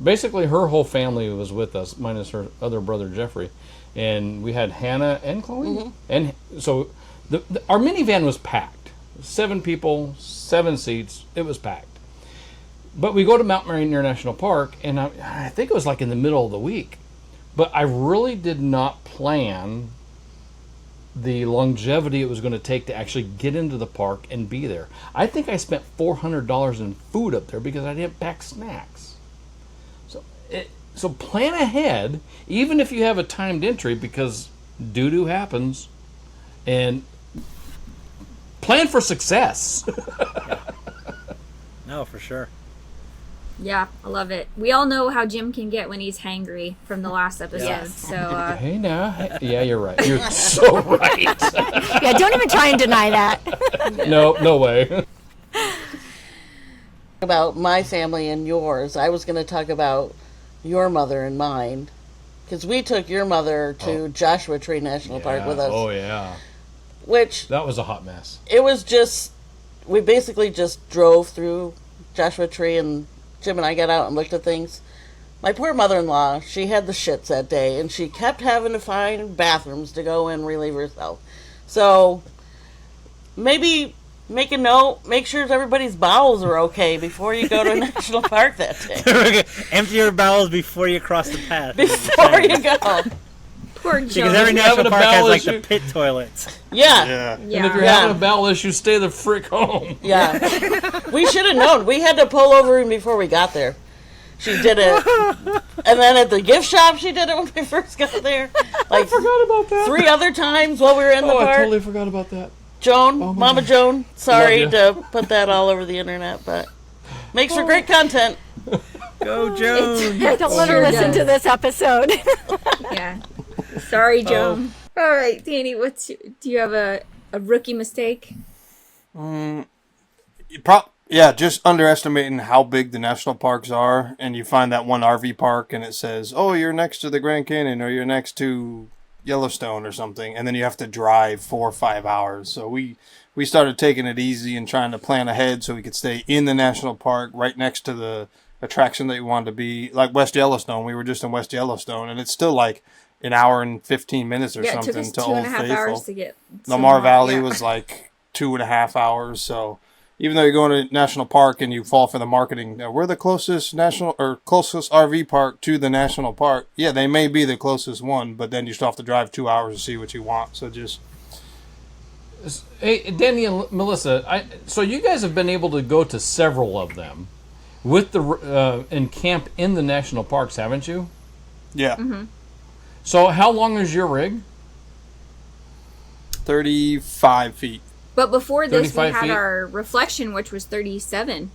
basically her whole family was with us, minus her other brother Jeffrey. And we had Hannah and Chloe. Mm-hmm. And so our minivan was packed. 7 people, 7 seats. It was packed. But we go to Mount Rainier National Park, and I think it was like in the middle of the week. But I really did not plan the longevity it was going to take to actually get into the park and be there. I think I spent $400 in food up there because I didn't pack snacks. So plan ahead, even if you have a timed entry, because doo-doo happens, and plan for success. No, for sure. Yeah, I love it. We all know how Jim can get when he's hangry from the last episode. Yes. So, hey now. Yeah, you're right. You're so right. Yeah, don't even try and deny that. No way. About my family and yours, I was going to talk about your mother and mine, because we took your mother to Joshua Tree National Park with us. Oh, yeah. Which... that was a hot mess. It was just... we basically just drove through Joshua Tree, and Jim and I got out and looked at things. My poor mother-in-law, she had the shits that day, and she kept having to find bathrooms to go and relieve herself. So, maybe make a note, make sure everybody's bowels are okay before you go to a national park that day. Empty your bowels before you cross the path. Before you go. Poor Because Joe. every national having a park has bowel like the issue. pit toilets. Yeah. Yeah. And if you're Yeah. having a bowel issue, stay the frick home. Yeah. We should have known. We had to pull over even before we got there. She did it. And then at the gift shop, she did it when we first got there. Like, Forgot about that. 3 other times while we were in the Oh, I park. totally forgot about that. Joan, my Mama God. Joan, sorry Love to put that all over the internet, but makes for great content. Go Joan! Don't let her Sure listen does. to this episode. Yeah. Sorry, Joe. All right, Danny, do you have a rookie mistake? Just underestimating how big the national parks are, and you find that one RV park, and it says, "Oh, you're next to the Grand Canyon, or you're next to Yellowstone, or something," and then you have to drive 4 or 5 hours. So we started taking it easy and trying to plan ahead so we could stay in the national park, right next to the attraction that we wanted to be. Like West Yellowstone, we were just in West Yellowstone, and it's still like an hour and 15 minutes or Yeah, it took something us to 2.5 Old hours Faithful. to get. Lamar Valley yeah. was like 2.5 hours. So even though you're going to national park and you fall for the marketing, we're the closest closest RV park to the national park. Yeah, they may be the closest one, but then you still have to drive 2 hours to see what you want. So just Hey, Danny and Melissa, so you guys have been able to go to several of them with and camp in the national parks, haven't you? yeah, So how long is your rig? 35 feet. But before this, we 35 had feet? our reflection, which was 37.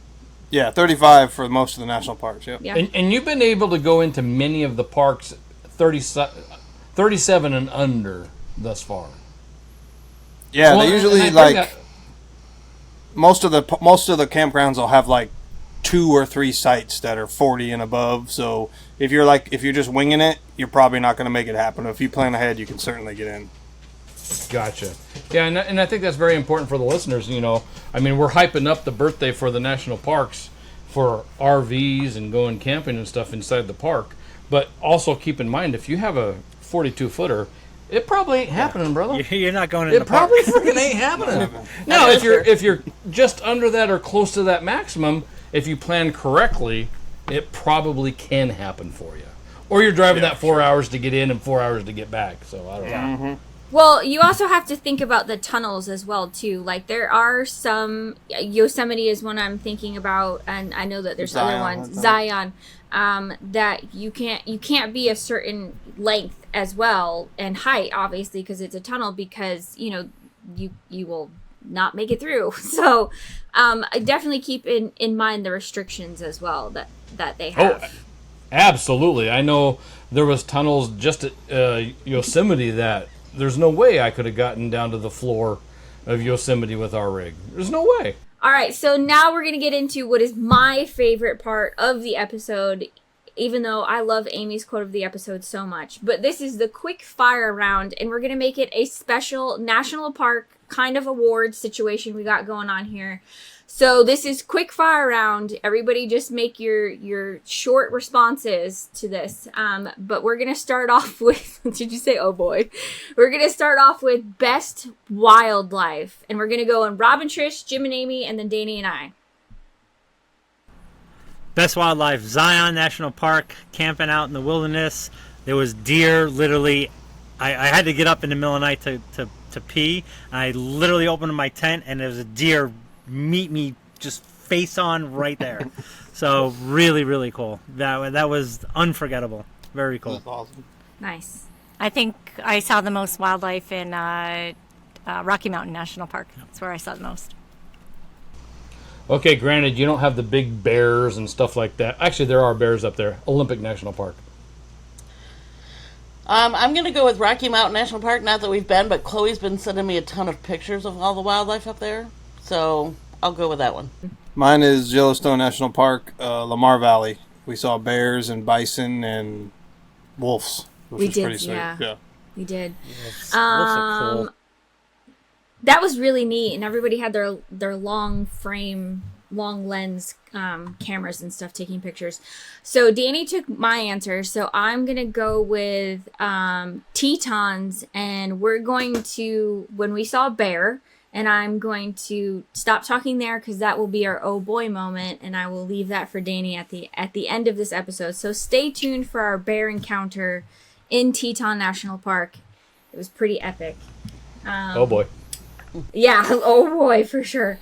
Yeah, 35 for most of the national parks. Yep. Yeah. And you've been able to go into many of the parks 37 and under thus far. Yeah, Well, they and usually I bring like that- most of the campgrounds will have like 2 or 3 sites that are 40 and above. So if you're just winging it, you're probably not going to make it happen. If you plan ahead, you can certainly get in. Gotcha. Yeah, and I think that's very important for the listeners. You know, I mean, we're hyping up the birthday for the national parks for RVs and going camping and stuff inside the park. But also keep in mind, if you have a 42-footer, it probably ain't happening, brother. You're not going in the It park. probably freaking ain't happening. Now, if you're just under that or close to that maximum, if you plan correctly, it probably can happen for you. Or you're driving that 4 hours to get in and 4 hours to get back. So I don't know. Well, you also have to think about the tunnels as well, too. Like, there are some... Yosemite is one I'm thinking about, and I know that there's other ones. Zion. That you can't be a certain length as well, and height, obviously, because it's a tunnel, because, you will not make it through. So, I definitely keep in mind the restrictions as well that they have. Oh, absolutely. I know there was tunnels just at Yosemite that there's no way I could have gotten down to the floor of Yosemite with our rig. There's no way. All right, so now we're going to get into what is my favorite part of the episode, even though I love Amy's quote of the episode so much. But this is the quick fire round, and we're going to make it a special national park kind of award situation we got going on here. So this is quick fire round. Everybody just make your short responses to this. But we're going to start off with, did you say, oh boy? We're going to start off with best wildlife. And we're going to go on Robin, Trish, Jim and Amy, and then Danny and I. Best wildlife, Zion National Park, camping out in the wilderness. There was deer, literally. I had to get up in the middle of the night to pee. And I literally opened my tent, and there was a deer meet me just face on right there. So really, really cool. That was unforgettable. Very cool. That's awesome. Nice. I think I saw the most wildlife in Rocky Mountain National Park. That's where I saw the most. Okay, granted, you don't have the big bears and stuff like that. Actually, there are bears up there. Olympic National Park. I'm going to go with Rocky Mountain National Park. Not that we've been, but Chloe's been sending me a ton of pictures of all the wildlife up there. So I'll go with that one. Mine is Yellowstone National Park, Lamar Valley. We saw bears and bison and wolves, which We was did, pretty sweet. yeah. We did. Wolves are cool. That was really neat, and everybody had their long frame, long lens cameras and stuff taking pictures. So Danny took my answer, so I'm gonna go with Tetons, and we're going to, when we saw a bear, and I'm going to stop talking there because that will be our oh boy moment, and I will leave that for Danny at the end of this episode. So stay tuned for our bear encounter in Teton National Park. It was pretty epic. Oh boy. Yeah, oh boy, for sure.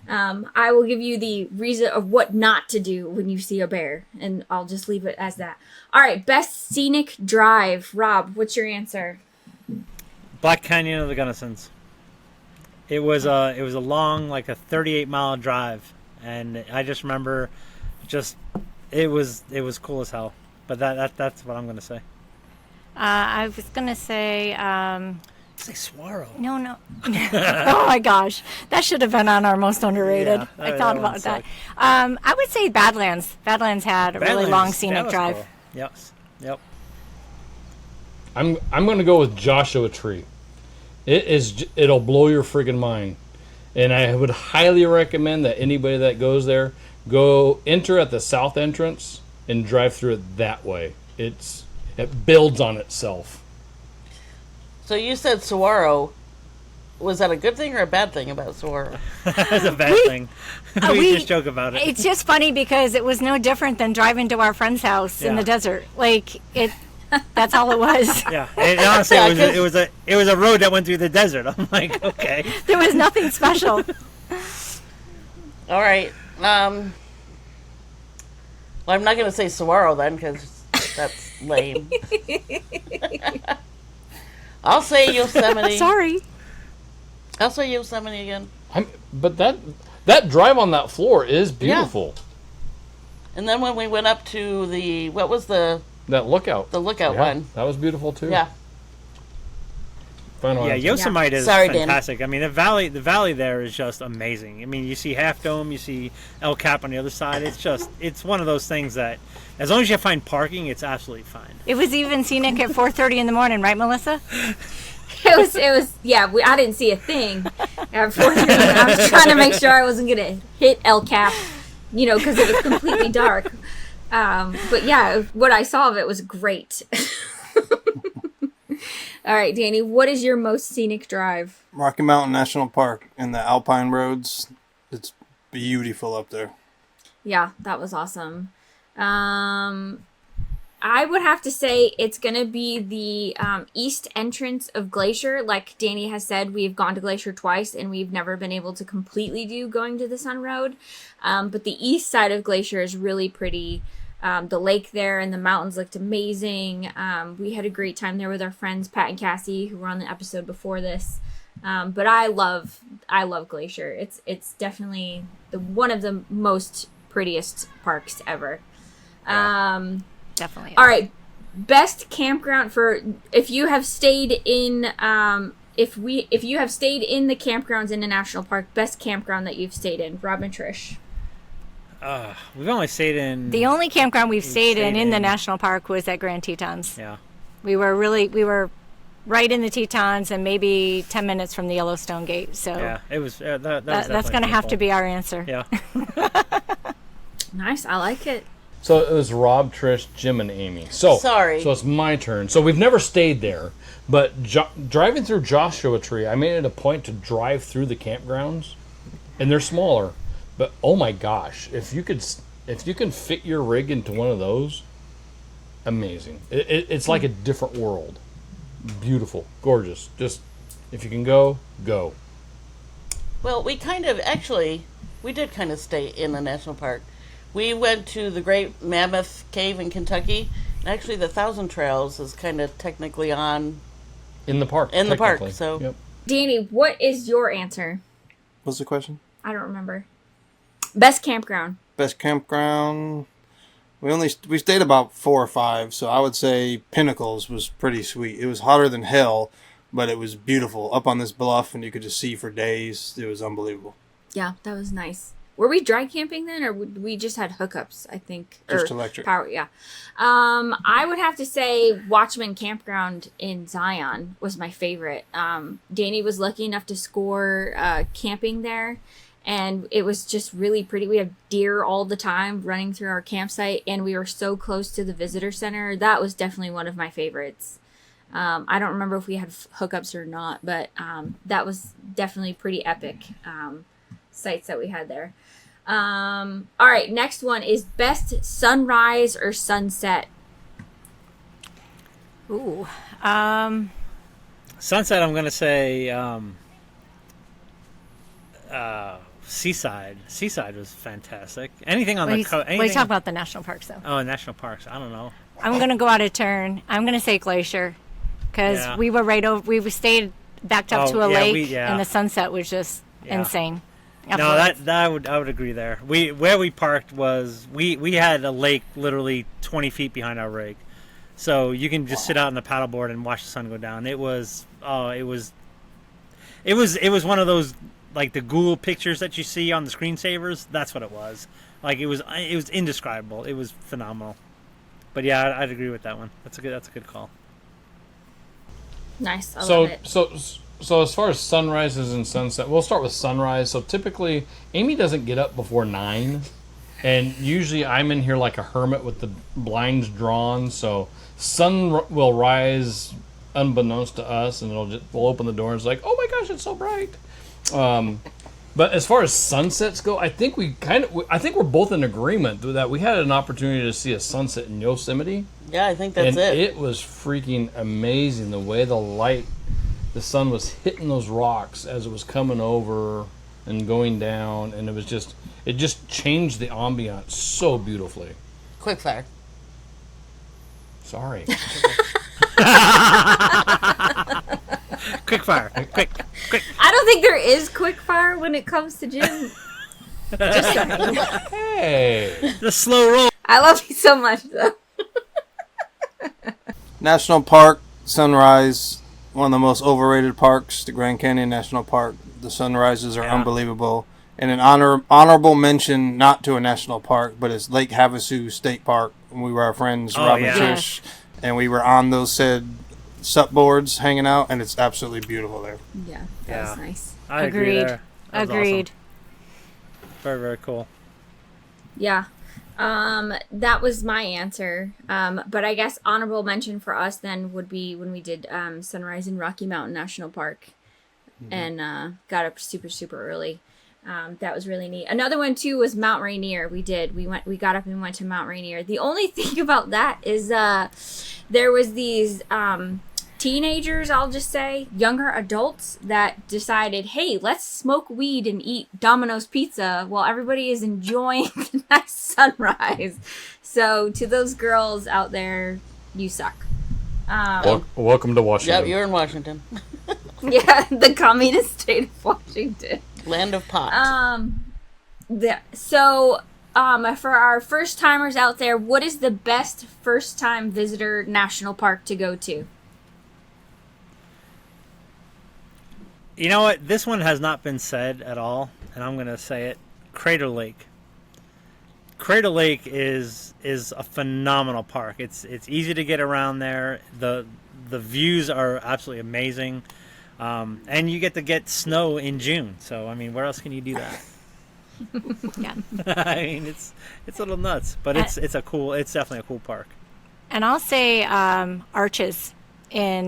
I will give you the reason of what not to do when you see a bear, and I'll just leave it as that. All right, best scenic drive. Rob, what's your answer? Black Canyon of the Gunnisons. It was a long, like a 38-mile drive, and I just remember, it was cool as hell. But that's what I'm gonna say. I was going to say... Say Saguaro. No. Oh my gosh. That should have been on our most underrated. Yeah, I thought about that. I would say Badlands. Badlands had a really long scenic drive. Cool. Yep. I'm going to go with Joshua Tree. It'll blow your friggin' mind. And I would highly recommend that anybody that goes there go enter at the south entrance and drive through it that way. It builds on itself. So you said saguaro. Was that a good thing or a bad thing about saguaro? That's a bad thing. We just joke about it. It's just funny because it was no different than driving to our friend's house in the desert. Like that's all it was. Yeah, and honestly, it was a road that went through the desert. I'm like, okay. There was nothing special. All right. Well, I'm not going to say saguaro then because that's lame. I'll say Yosemite. Sorry. I'll say Yosemite again. But that drive on that floor is beautiful. Yeah. And then when we went up to that lookout. The lookout one. That was beautiful too. Yeah. Final answer. Yosemite is Sorry, fantastic. Danny. I mean, the valley there is just amazing. I mean, you see Half Dome, you see El Cap on the other side. It's one of those things that, as long as you find parking, it's absolutely fine. It was even scenic at 4:30 in the morning, right, Melissa? It was. Yeah, I didn't see a thing at 4:30. I was trying to make sure I wasn't gonna hit El Cap, because it was completely dark. But yeah, what I saw of it was great. All right, Danny, what is your most scenic drive? Rocky Mountain National Park and the Alpine roads. It's beautiful up there. Yeah, that was awesome. I would have to say it's going to be the east entrance of Glacier. Like Danny has said, we've gone to Glacier twice and we've never been able to completely do going to the Sun Road. But the east side of Glacier is really pretty. The lake there and the mountains looked amazing. We had a great time there with our friends Pat and Cassie, who were on the episode before this. But I love Glacier. It's definitely one of the most prettiest parks ever. Definitely. All right, best campground for if you have stayed in if you have stayed in the campgrounds in a national park. Best campground that you've stayed in, Rob and Trish. We've only stayed in... The only campground we've stayed in the national park was at Grand Tetons. Yeah. We were right in the Tetons and maybe 10 minutes from the Yellowstone gate. So yeah, it was... that's going to have to be our answer. Yeah. Nice, I like it. So it was Rob, Trish, Jim, and Amy. So it's my turn. So we've never stayed there, but driving through Joshua Tree, I made it a point to drive through the campgrounds, and they're smaller. But oh my gosh, if you can fit your rig into one of those, amazing. It's like a different world. Beautiful, gorgeous. Just if you can go. Well, we did kind of stay in the national park. We went to the Great Mammoth Cave in Kentucky. And actually, the Thousand Trails is kind of technically in the park. So, yep. Danny, what is your answer? What's the question? I don't remember. Best campground. Best campground. We stayed about 4 or 5, so I would say Pinnacles was pretty sweet. It was hotter than hell, but it was beautiful. Up on this bluff, and you could just see for days. It was unbelievable. Yeah, that was nice. Were we dry camping then, or we just had hookups, I think? Just electric. Power, yeah. I would have to say Watchman Campground in Zion was my favorite. Danny was lucky enough to score camping there, and it was just really pretty. We had deer all the time running through our campsite, and we were so close to the visitor center. That was definitely one of my favorites. I don't remember if we had hookups or not, but that was definitely pretty epic sites that we had there. All right, next one is best sunrise or sunset. Ooh. Sunset, I'm going to say Seaside. Seaside was fantastic. Anything on the coast. We talk about the national parks, though. Oh, national parks. I don't know. I'm going to go out of turn. I'm going to say Glacier because we were right over. We stayed backed up to a lake, and the sunset was just insane. No, that I would agree there. Where we parked was we had a lake literally 20 feet behind our rig, so you can just sit out on the paddleboard and watch the sun go down. It was one of those like the Google pictures that you see on the screensavers. That's what it was. Like it was indescribable. It was phenomenal. But yeah, I'd agree with that one. That's a good call. Nice. I love it. So as far as sunrises and sunset, we'll start with sunrise. So typically, Amy doesn't get up before 9, and usually I'm in here like a hermit with the blinds drawn. So sun will rise unbeknownst to us, and we'll open the door and it's like, oh my gosh, it's so bright. But as far as sunsets go, I think we're both in agreement that we had an opportunity to see a sunset in Yosemite. Yeah, I think that's it. It was freaking amazing the way the sun was hitting those rocks as it was coming over and going down, and it just changed the ambiance so beautifully. Quick fire. Sorry. Quick fire. Quick. I don't think there is quick fire when it comes to gym. Just saying. Hey. The slow roll. I love you so much, though. National Park, sunrise, one of the most overrated parks, the Grand Canyon National Park. The sunrises are unbelievable. And an honorable mention, not to a national park, but it's Lake Havasu State Park. We were our friends, Rob and Trish, and we were on those said sup boards hanging out, and it's absolutely beautiful there. Yeah, that was nice. I agree there. That was Agreed. Awesome. Very, very cool. Yeah. That was my answer. But I guess honorable mention for us then would be when we did sunrise in Rocky Mountain National Park and got up super, super early. That was really neat. Another one too was Mount Rainier. We got up and went to Mount Rainier. The only thing about that is there was these teenagers, I'll just say, younger adults that decided, hey, let's smoke weed and eat Domino's pizza while everybody is enjoying the nice sunrise. So to those girls out there, you suck. Welcome to Washington. Yep, you're in Washington. Yeah, the communist state of Washington. Land of pot. For our first timers out there, what is the best first time visitor national park to go to? You know what? This one has not been said at all, and I'm going to say it. Crater Lake. Crater Lake is a phenomenal park. It's easy to get around there. The views are absolutely amazing. And you get snow in June. So, I mean, where else can you do that? Yeah. I mean, it's a little nuts, but it's definitely a cool park. And I'll say Arches in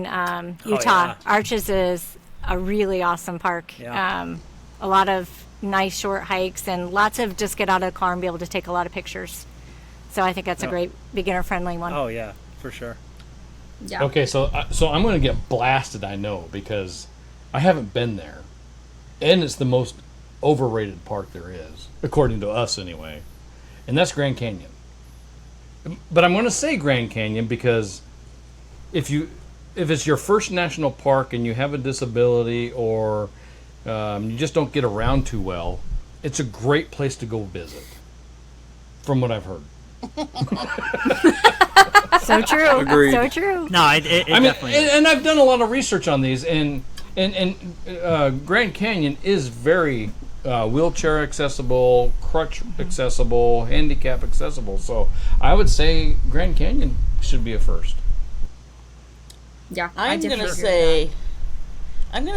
Utah. Yeah. Arches is a really awesome park. Yeah. A lot of nice short hikes and lots of just get out of the car and be able to take a lot of pictures. So I think that's a great beginner-friendly one. Oh, yeah, for sure. Yeah. Okay, so I'm going to get blasted, I know, because I haven't been there. And it's the most overrated park there is, according to us anyway. And that's Grand Canyon. But I'm going to say Grand Canyon because if it's your first national park and you have a disability or you just don't get around too well, it's a great place to go visit, from what I've heard. So true. Agreed. So true. No, it definitely is. And I've done a lot of research on these, and Grand Canyon is very wheelchair accessible, crutch accessible, handicap accessible. So I would say Grand Canyon should be a first. Yeah. I'm gonna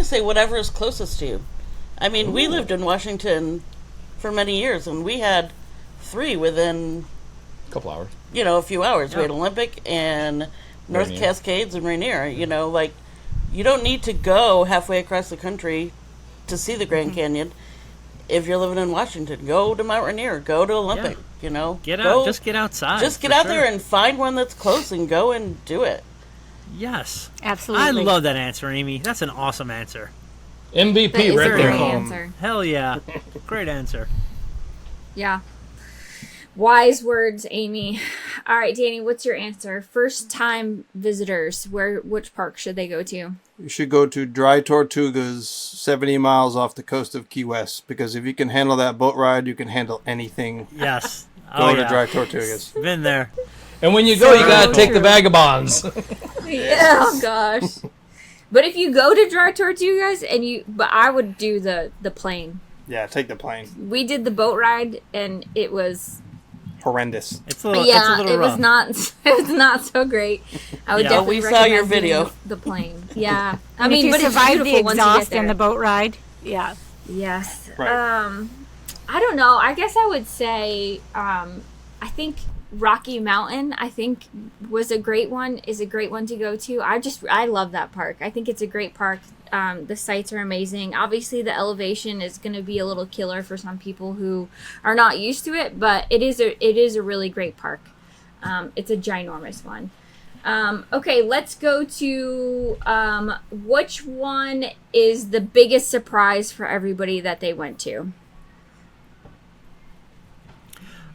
say whatever is closest to you. I mean, we lived in Washington for many years, and we had 3 within A couple hours. a few hours. Yeah. We had Olympic and North Rainier. Cascades and Rainier. You don't need to go halfway across the country to see the Grand Canyon. If you're living in Washington, go to Mount Rainier, go to Olympic. Get out, just get outside. Just get out there and find one that's close and go and do it. Yes. Absolutely. I love that answer, Amy. That's an awesome answer. MVP That is right a there. great answer. Hell yeah. Great answer. Yeah. Wise words, Amy. All right, Danny, what's your answer? First time visitors, which park should they go to? You should go to Dry Tortugas, 70 miles off the coast of Key West, because if you can handle that boat ride, you can handle anything. Yes. Go to Dry Tortugas. Been there. And when you go, you gotta take the vagabonds. Yeah, oh gosh. But if you go to Dry Tortugas but I would do the plane. Yeah, take the plane. We did the boat ride and it was Horrendous. It's a little rough. was not so great. I would definitely we saw recommend your doing video. the plane. Yeah. I And mean, if but you it's survive the beautiful once you get exhaust there. and the boat ride. Yeah. Yes. Right. I don't know. I guess I would say I think Rocky Mountain, I think is a great one to go to. I love that park. I think it's a great park. The sights are amazing. Obviously the elevation is going to be a little killer for some people who are not used to it, but it is a really great park. It's a ginormous one. Okay, let's go to which one is the biggest surprise for everybody that they went to?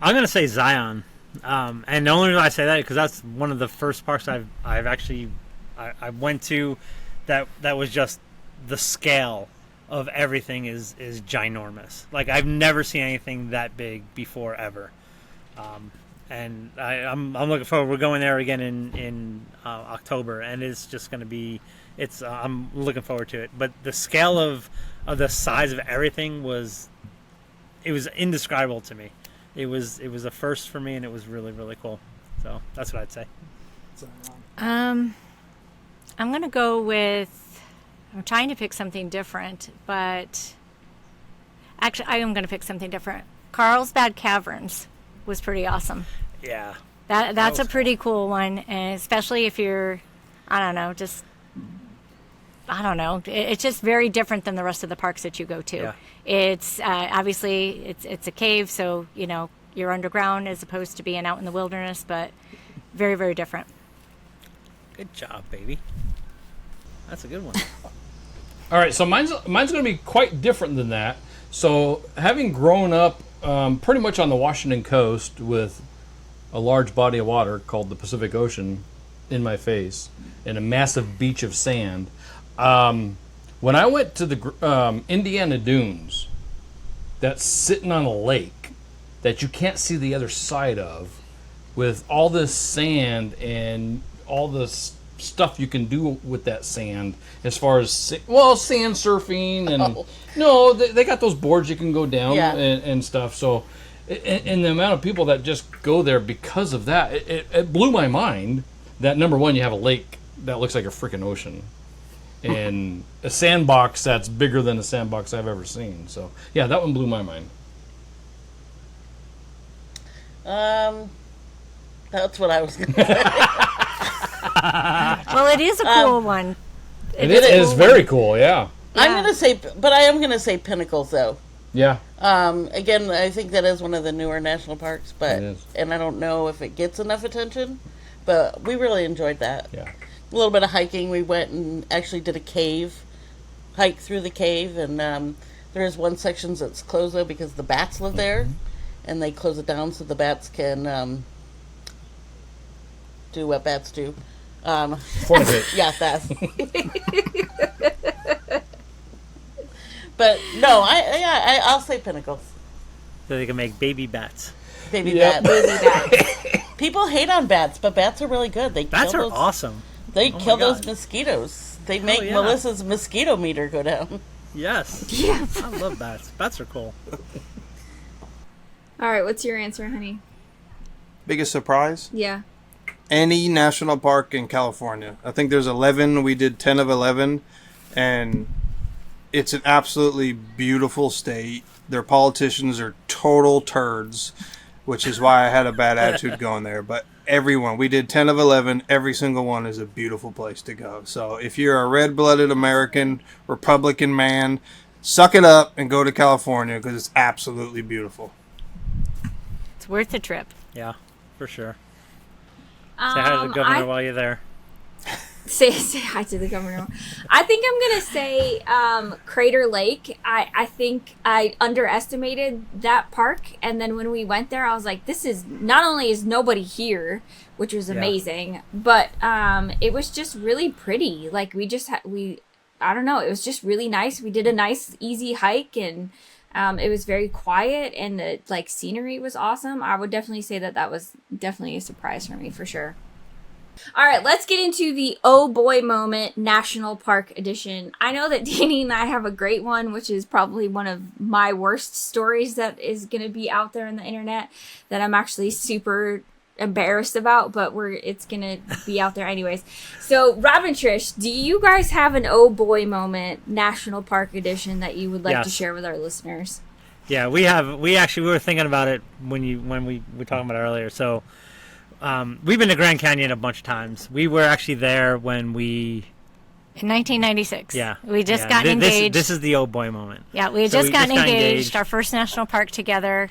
I'm going to say Zion. And the only reason I say that is because that's one of the first parks I've actually I went to that was just the scale of everything is ginormous. Like I've never seen anything that big before ever. And I'm looking forward. We're going there again in October, and it's just going to be. I'm looking forward to it. But the scale of the size of everything was indescribable to me. It was a first for me, and it was really, really cool. So that's what I'd say. I'm going to go with, I'm trying to pick something different, but actually I am going to pick something different. Carlsbad Caverns was pretty awesome. Yeah. That's a pretty cool one, and especially if you're, it's just very different than the rest of the parks that you go to. Yeah. It's obviously it's a cave, so you're underground as opposed to being out in the wilderness, but very, very different. Good job, baby. That's a good one. All right, so mine's going to be quite different than that. So having grown up pretty much on the Washington coast with a large body of water called the Pacific Ocean in my face and a massive beach of sand, when I went to the Indiana Dunes, that's sitting on a lake that you can't see the other side of, with all this sand and all this stuff you can do with that sand, as far as sand surfing and no, they got those boards you can go down and stuff. So, and the amount of people that just go there because of that, it blew my mind. That number one, you have a lake that looks like a freaking ocean, and a sandbox that's bigger than a sandbox I've ever seen. So yeah, that one blew my mind. That's what I was going to say. Well, it is a cool one. It is very cool, yeah. I'm going to say, but I am going to say Pinnacles, though. Yeah. Again, I think that is one of the newer national parks, but It is. and I don't know if it gets enough attention, but we really enjoyed that. Yeah. A little bit of hiking. We went and actually did a hike through the cave, and there is one section that's closed, though, because the bats live there, and they close it down so the bats can do what bats do. Fornicate. Yeah, that. But no, I'll say Pinnacles. So they can make baby bats. Baby Yep. bats. People hate on bats, but bats are really good. Bats are awesome. They Oh my kill those God. mosquitoes. They Hell make yeah. Melissa's mosquito meter go down. Yes. Yeah. I love bats. Bats are cool. All right, what's your answer, honey? Biggest surprise? Yeah. Any national park in California. I think there's 11. We did 10 of 11. And it's an absolutely beautiful state. Their politicians are total turds, which is why I had a bad attitude going there. But everyone, we did 10 of 11. Every single one is a beautiful place to go. So if you're a red-blooded American, Republican man, suck it up and go to California because it's absolutely beautiful. It's worth the trip. Yeah, for sure. Say hi to the governor while you're there. Say hi to the governor. I think I'm gonna say Crater Lake. I think I underestimated that park, and then when we went there, I was like, "This is not only is nobody here, which was amazing, but it was just really pretty. Like I don't know, it was just really nice. We did a nice, easy hike, and it was very quiet, and the scenery was awesome. I would definitely say that was definitely a surprise for me for sure." All right, let's get into the oh boy moment National Park edition. I know that Danny and I have a great one, which is probably one of my worst stories that is going to be out there on the internet that I'm actually super embarrassed about, but it's going to be out there anyways. So, Rob and Trish, do you guys have an oh boy moment National Park edition that you would like to share with our listeners? Yeah, we have. We were thinking about it when we were talking about it earlier. So, we've been to Grand Canyon a bunch of times. We were actually there when in 1996. Yeah. We just got engaged. This is the oh boy moment. Yeah, we had just gotten engaged, our first national park together.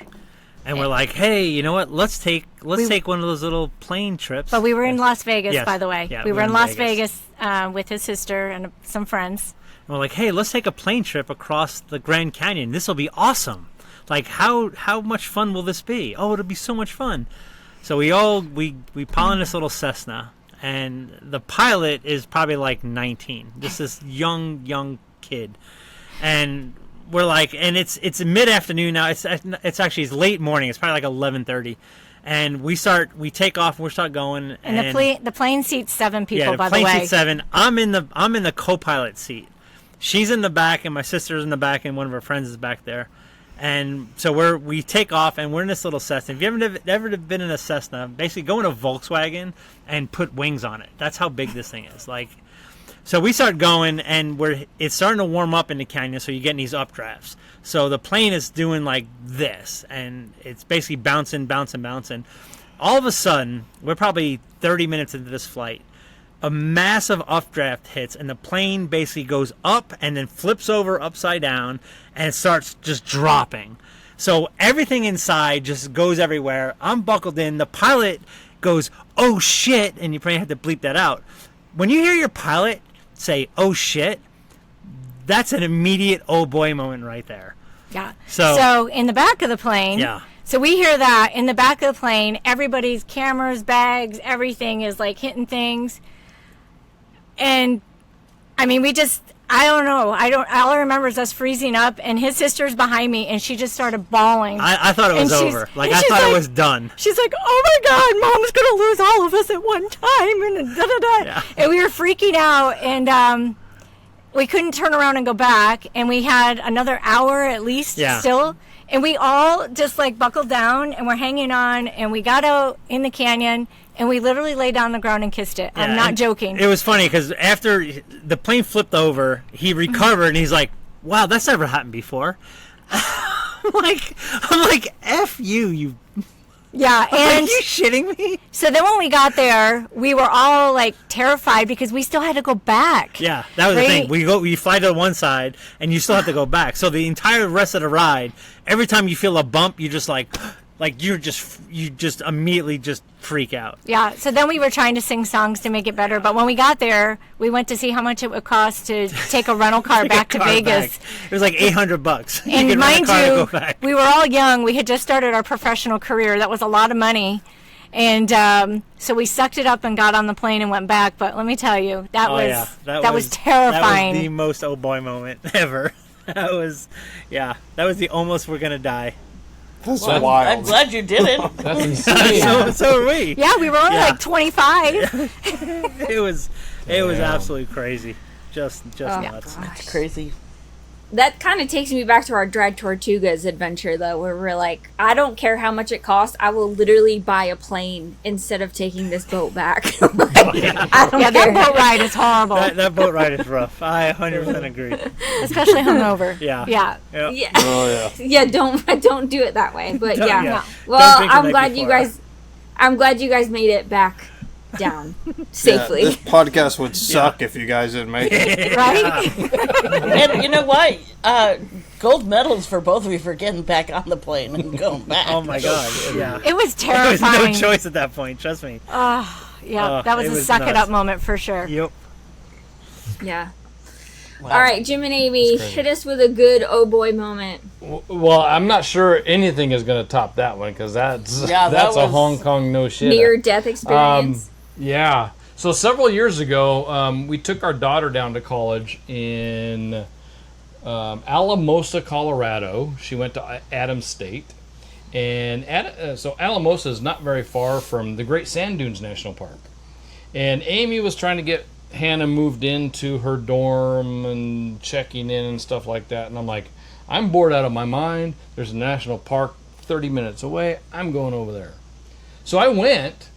And we're like, hey, you know what? Let's take one of those little plane trips. But we were in Las Vegas, by the way. Yeah, we were in Las Vegas with his sister and some friends. And we're like, hey, let's take a plane trip across the Grand Canyon. This will be awesome. Like, how much fun will this be? Oh, it'll be so much fun. So we pile in this little Cessna, and the pilot is probably like 19. Just this young kid, and we're like, and it's mid-afternoon now. It's actually late morning. It's probably like 11:30, and we take off. We start going, and the plane seats 7 people. By the way, the plane seats 7. I'm in the co-pilot seat. She's in the back, and my sister's in the back, and one of her friends is back there. And so we take off, and we're in this little Cessna. If you ever been in a Cessna, basically go in a Volkswagen and put wings on it. That's how big this thing is. So we start going, and it's starting to warm up in the canyon, so you're getting these updrafts. So the plane is doing like this, and it's basically bouncing. All of a sudden, we're probably 30 minutes into this flight. A massive updraft hits, and the plane basically goes up and then flips over upside down and starts just dropping. So everything inside just goes everywhere. I'm buckled in. The pilot goes, "Oh shit," and you probably have to bleep that out. When you hear your pilot say, "Oh shit," that's an immediate oh boy moment right there. Yeah. So in the back of the plane. Yeah. So we hear that in the back of the plane, everybody's cameras, bags, everything is like hitting things. And I mean, I don't know. All I remember is us freezing up, and his sister's behind me, and she just started bawling. I thought it was over. I thought it was done. She's like, "Oh my God, Mom's gonna lose all of us at one time," and da da da. Yeah. And we were freaking out, and we couldn't turn around and go back, and we had another hour at least still, and we all just buckled down, and we're hanging on, and we got out in the canyon. And we literally lay down on the ground and kissed it. I'm not joking. It was funny because after the plane flipped over, he recovered and he's like, "Wow, that's never happened before." I'm like, "F you." Yeah, and are you shitting me? So then when we got there, we were all terrified because we still had to go back. Yeah, that was the thing. We fly to one side and you still have to go back. So the entire rest of the ride, every time you feel a bump, you just you just immediately just freak out. Yeah, so then we were trying to sing songs to make it better, but when we got there, we went to see how much it would cost to take a rental car back to Vegas. It was like $800. And mind you, we were all young. We had just started our professional career. That was a lot of money. And so we sucked it up and got on the plane and went back. But let me tell you, that was terrifying. That was the most oh boy moment ever. That was the almost we're gonna die. That's wild. I'm glad you didn't. That's insane. so are we. Yeah, we were only 25. It was absolutely crazy. Just nuts. That's crazy. That kind of takes me back to our Drag Tortugas adventure, though, where we're like, I don't care how much it costs. I will literally buy a plane instead of taking this boat back. That boat ride is horrible. That boat ride is rough. I 100% agree. Especially hungover. Yeah. Yeah. Yeah. Oh yeah. Yeah, don't do it that way. But Don't- yeah. yeah. Well, Don't drink the night I'm glad you guys made it back down safely. Yeah, this podcast would suck if you guys didn't make it. Right? And you know what? Gold medals for both of you for getting back on the plane and going back. Oh my god. Yeah. It was There was terrifying. no choice at that point. Trust me. Yeah, that was it a was suck it nuts. up moment for sure. Yep. Yeah. Wow. All right, Jim and Amy, hit us with a good oh boy moment. Well, I'm not sure anything is going to top that one because that's a Hong Kong no shit. Near death experience. Yeah. So several years ago, we took our daughter down to college in Alamosa, Colorado. She went to Adams State. And so Alamosa is not very far from the Great Sand Dunes National Park. And Amy was trying to get Hannah moved into her dorm and checking in and stuff like that. And I'm like, I'm bored out of my mind. There's a national park 30 minutes away. I'm going over there. So I went,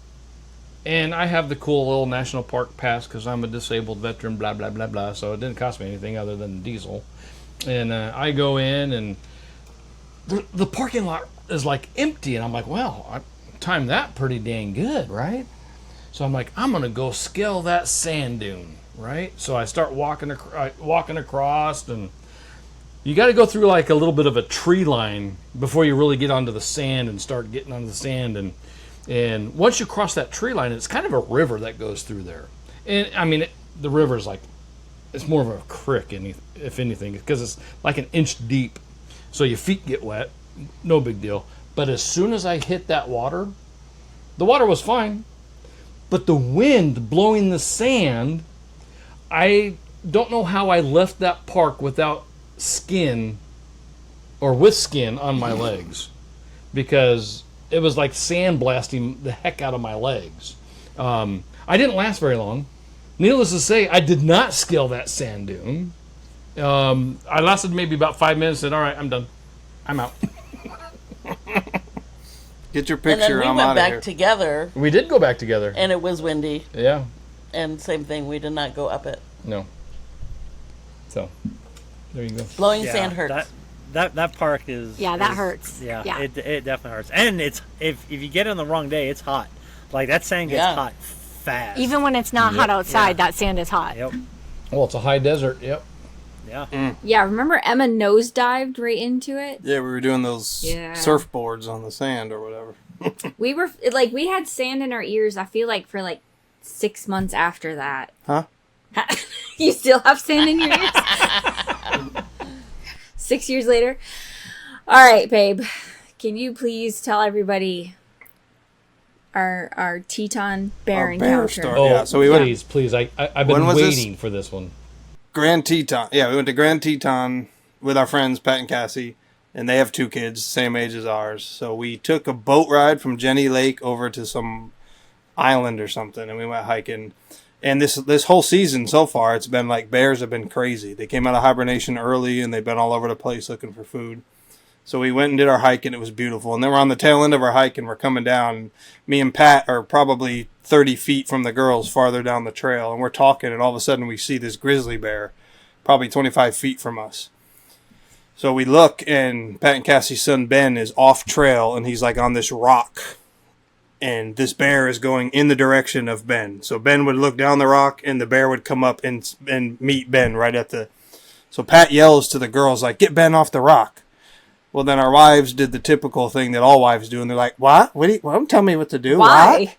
and I have the cool little national park pass because I'm a disabled veteran, blah, blah, blah, blah. So it didn't cost me anything other than diesel. And I go in, and the parking lot is like empty. And I'm like, well, I timed that pretty dang good, right? So I'm like, I'm going to go scale that sand dune, right? So I start walking across, and you got to go through like a little bit of a tree line before you really get onto the sand and start getting onto the sand. And once you cross that tree line, it's kind of a river that goes through there. And I mean, the river's like, it's more of a creek, if anything, because it's like an inch deep. So your feet get wet, no big deal. But as soon as I hit that water, the water was fine. But the wind blowing the sand, I don't know how I left that park without skin or with skin on my legs, because it was like sand blasting the heck out of my legs. I didn't last very long. Needless to say, I did not scale that sand dune. I lasted maybe about 5 minutes and all right, I'm done. I'm out. Get your picture. And then we went back together. We did go back together. And it was windy. Yeah. And same thing, we did not go up it. No. So, there you go. Blowing sand hurts. That park is... Yeah, that hurts. Yeah, yeah. It definitely hurts. And it's if you get on the wrong day, it's hot. Like, that sand gets hot fast. Even when it's not hot outside, that sand is hot. Yep. Well, it's a high desert. Yep. Yeah. Yeah, remember Emma nosedived right into it? Yeah, we were doing those surfboards on the sand or whatever. We had sand in our ears, I feel like, for like 6 months after that. Huh? You still have sand in your ears? 6 years later? All right, babe. Can you please tell everybody our Teton bear encounter? Story. Oh, yeah. So we went. Please. I've been waiting for this one. Grand Teton. Yeah, we went to Grand Teton with our friends, Pat and Cassie, and they have 2 kids, same age as ours. So we took a boat ride from Jenny Lake over to some island or something, and we went hiking. And this whole season so far, it's been like bears have been crazy. They came out of hibernation early, and they've been all over the place looking for food. So we went and did our hike, and it was beautiful. And then we're on the tail end of our hike, and we're coming down. Me and Pat are probably 30 feet from the girls farther down the trail, and we're talking, and all of a sudden we see this grizzly bear probably 25 feet from us. So we look, and Pat and Cassie's son Ben is off trail, and he's like on this rock. And this bear is going in the direction of Ben. So Ben would look down the rock, and the bear would come up and meet Ben right at the... So Pat yells to the girls, like, get Ben off the rock. Well, then our wives did the typical thing that all wives do, and they're like, what? Don't tell me what to do. Why? What?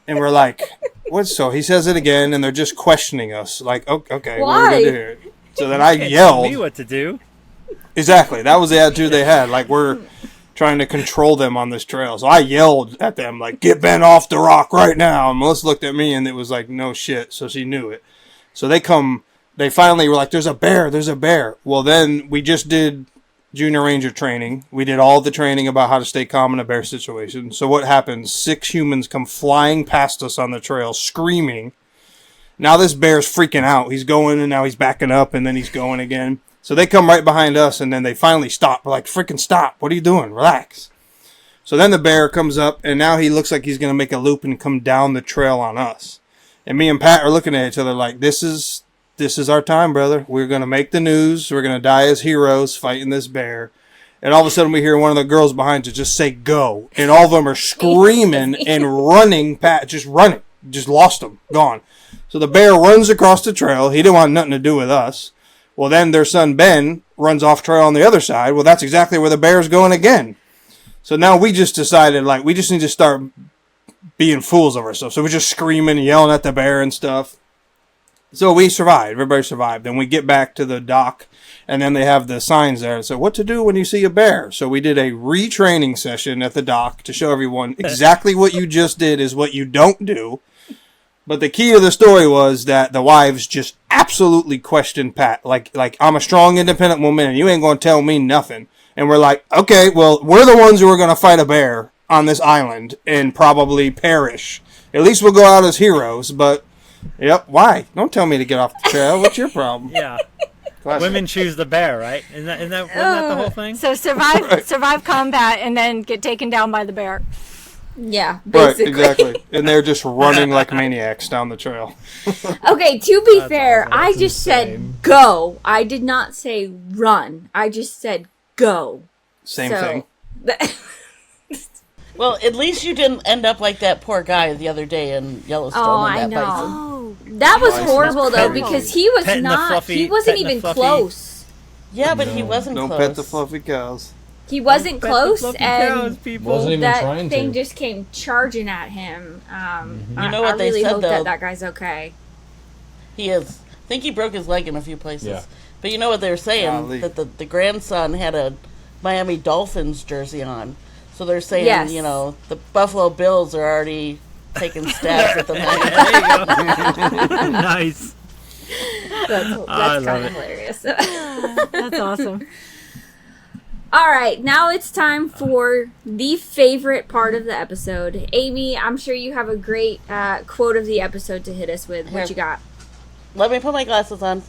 And we're like, what? So he says it again, and they're just questioning us. Like, okay, what are we going to do here? So then I yelled. Tell me what to do. Exactly. That was the attitude they had. Like, we're trying to control them on this trail. So I yelled at them, like, get Ben off the rock right now. And Melissa looked at me, and it was like, no shit. So she knew it. So they finally were like, there's a bear. Well, then we just did junior ranger training. We did all the training about how to stay calm in a bear situation. So what happens? 6 humans come flying past us on the trail, screaming. Now this bear's freaking out. He's going, and now he's backing up, and then he's going again. So they come right behind us, and then they finally stop. We're like, freaking stop. What are you doing? Relax. So then the bear comes up, and now he looks like he's going to make a loop and come down the trail on us. And me and Pat are looking at each other like, this is our time, brother. We're going to make the news. We're going to die as heroes fighting this bear. And all of a sudden we hear one of the girls behind us just say, go. And all of them are screaming and running. Pat, just running. Just lost them. Gone. So the bear runs across the trail. He didn't want nothing to do with us. Well, then their son Ben runs off trail on the other side. Well, that's exactly where the bear's going again. So now we just decided, like, we just need to start being fools of ourselves. So we're just screaming and yelling at the bear and stuff. So we survived. Everybody survived. Then we get back to the dock, and then they have the signs there. So what to do when you see a bear? So we did a retraining session at the dock to show everyone exactly what you just did is what you don't do. But the key of the story was that the wives just absolutely questioned Pat. Like I'm a strong, independent woman, and you ain't going to tell me nothing. And we're like, okay, well, we're the ones who are going to fight a bear on this island and probably perish. At least we'll go out as heroes, but... Yep. Why? Don't tell me to get off the trail. What's your problem? Yeah. Women choose the bear, right? Wasn't that the whole thing? So survive combat and then get taken down by the bear. Yeah, basically. Right, exactly. And they're just running like maniacs down the trail. Okay, to be fair, awesome. I just said go. I did not say run. I just said go. Same thing. Well, at least you didn't end up like that poor guy the other day in Yellowstone. Oh, I know. Bison. That was horrible though, because he was he wasn't even close. Yeah, but he wasn't close. Don't pet the fluffy cows. He wasn't close, and wasn't even that thing just came charging at him. You know what I really they said, hope though? that guy's okay. He is. I think he broke his leg in a few places. Yeah. But you know what they were saying? That the grandson had a Miami Dolphins jersey on. So they're saying, yes. The Buffalo Bills are already taking stabs at the Nice. That's kind of hilarious. That's awesome. All right, now it's time for the favorite part of the episode. Amy, I'm sure you have a great quote of the episode to hit us with. What you got? Let me put my glasses on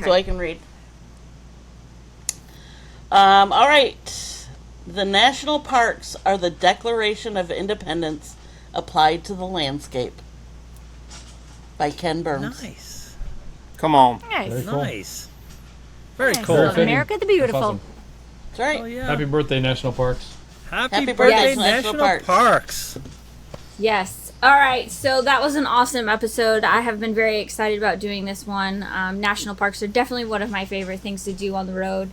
so I can read. All right. The national parks are the Declaration of Independence applied to the landscape. By Ken Burns. Nice. Come on. Nice. Very cool. Nice. Very Nice. cool. America the Beautiful. Awesome. That's right. Oh, yeah. Happy birthday, National Parks. Happy birthday, National Parks. Yes. All right, so that was an awesome episode. I have been very excited about doing this one. National parks are definitely one of my favorite things to do on the road.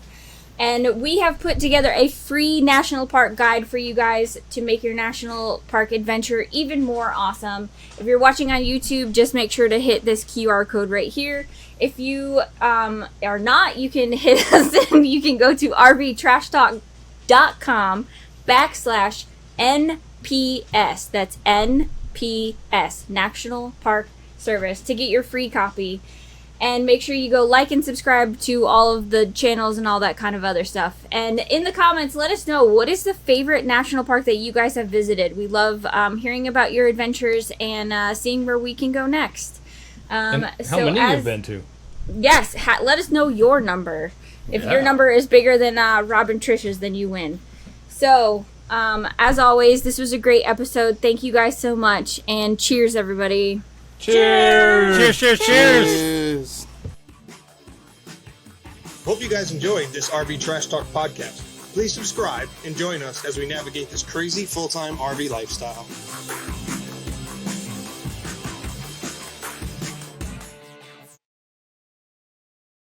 And we have put together a free national park guide for you guys to make your national park adventure even more awesome. If you're watching on YouTube, just make sure to hit this QR code right here. If you are not, you can hit us and you can go to rvtrashtalk.com/NPS. That's NPS, National Park Service, to get your free copy. And make sure you go like and subscribe to all of the channels and all that kind of other stuff. And in the comments, let us know, what is the favorite national park that you guys have visited? We love hearing about your adventures and seeing where we can go next. And how many you've been to? Yes, let us know your number. If your number is bigger than Rob and Trish's, then you win. So, as always, this was a great episode. Thank you guys so much. And cheers, everybody. Cheers! Cheers, cheers, cheers! Hope you guys enjoyed this RV Trash Talk podcast. Please subscribe and join us as we navigate this crazy full-time RV lifestyle.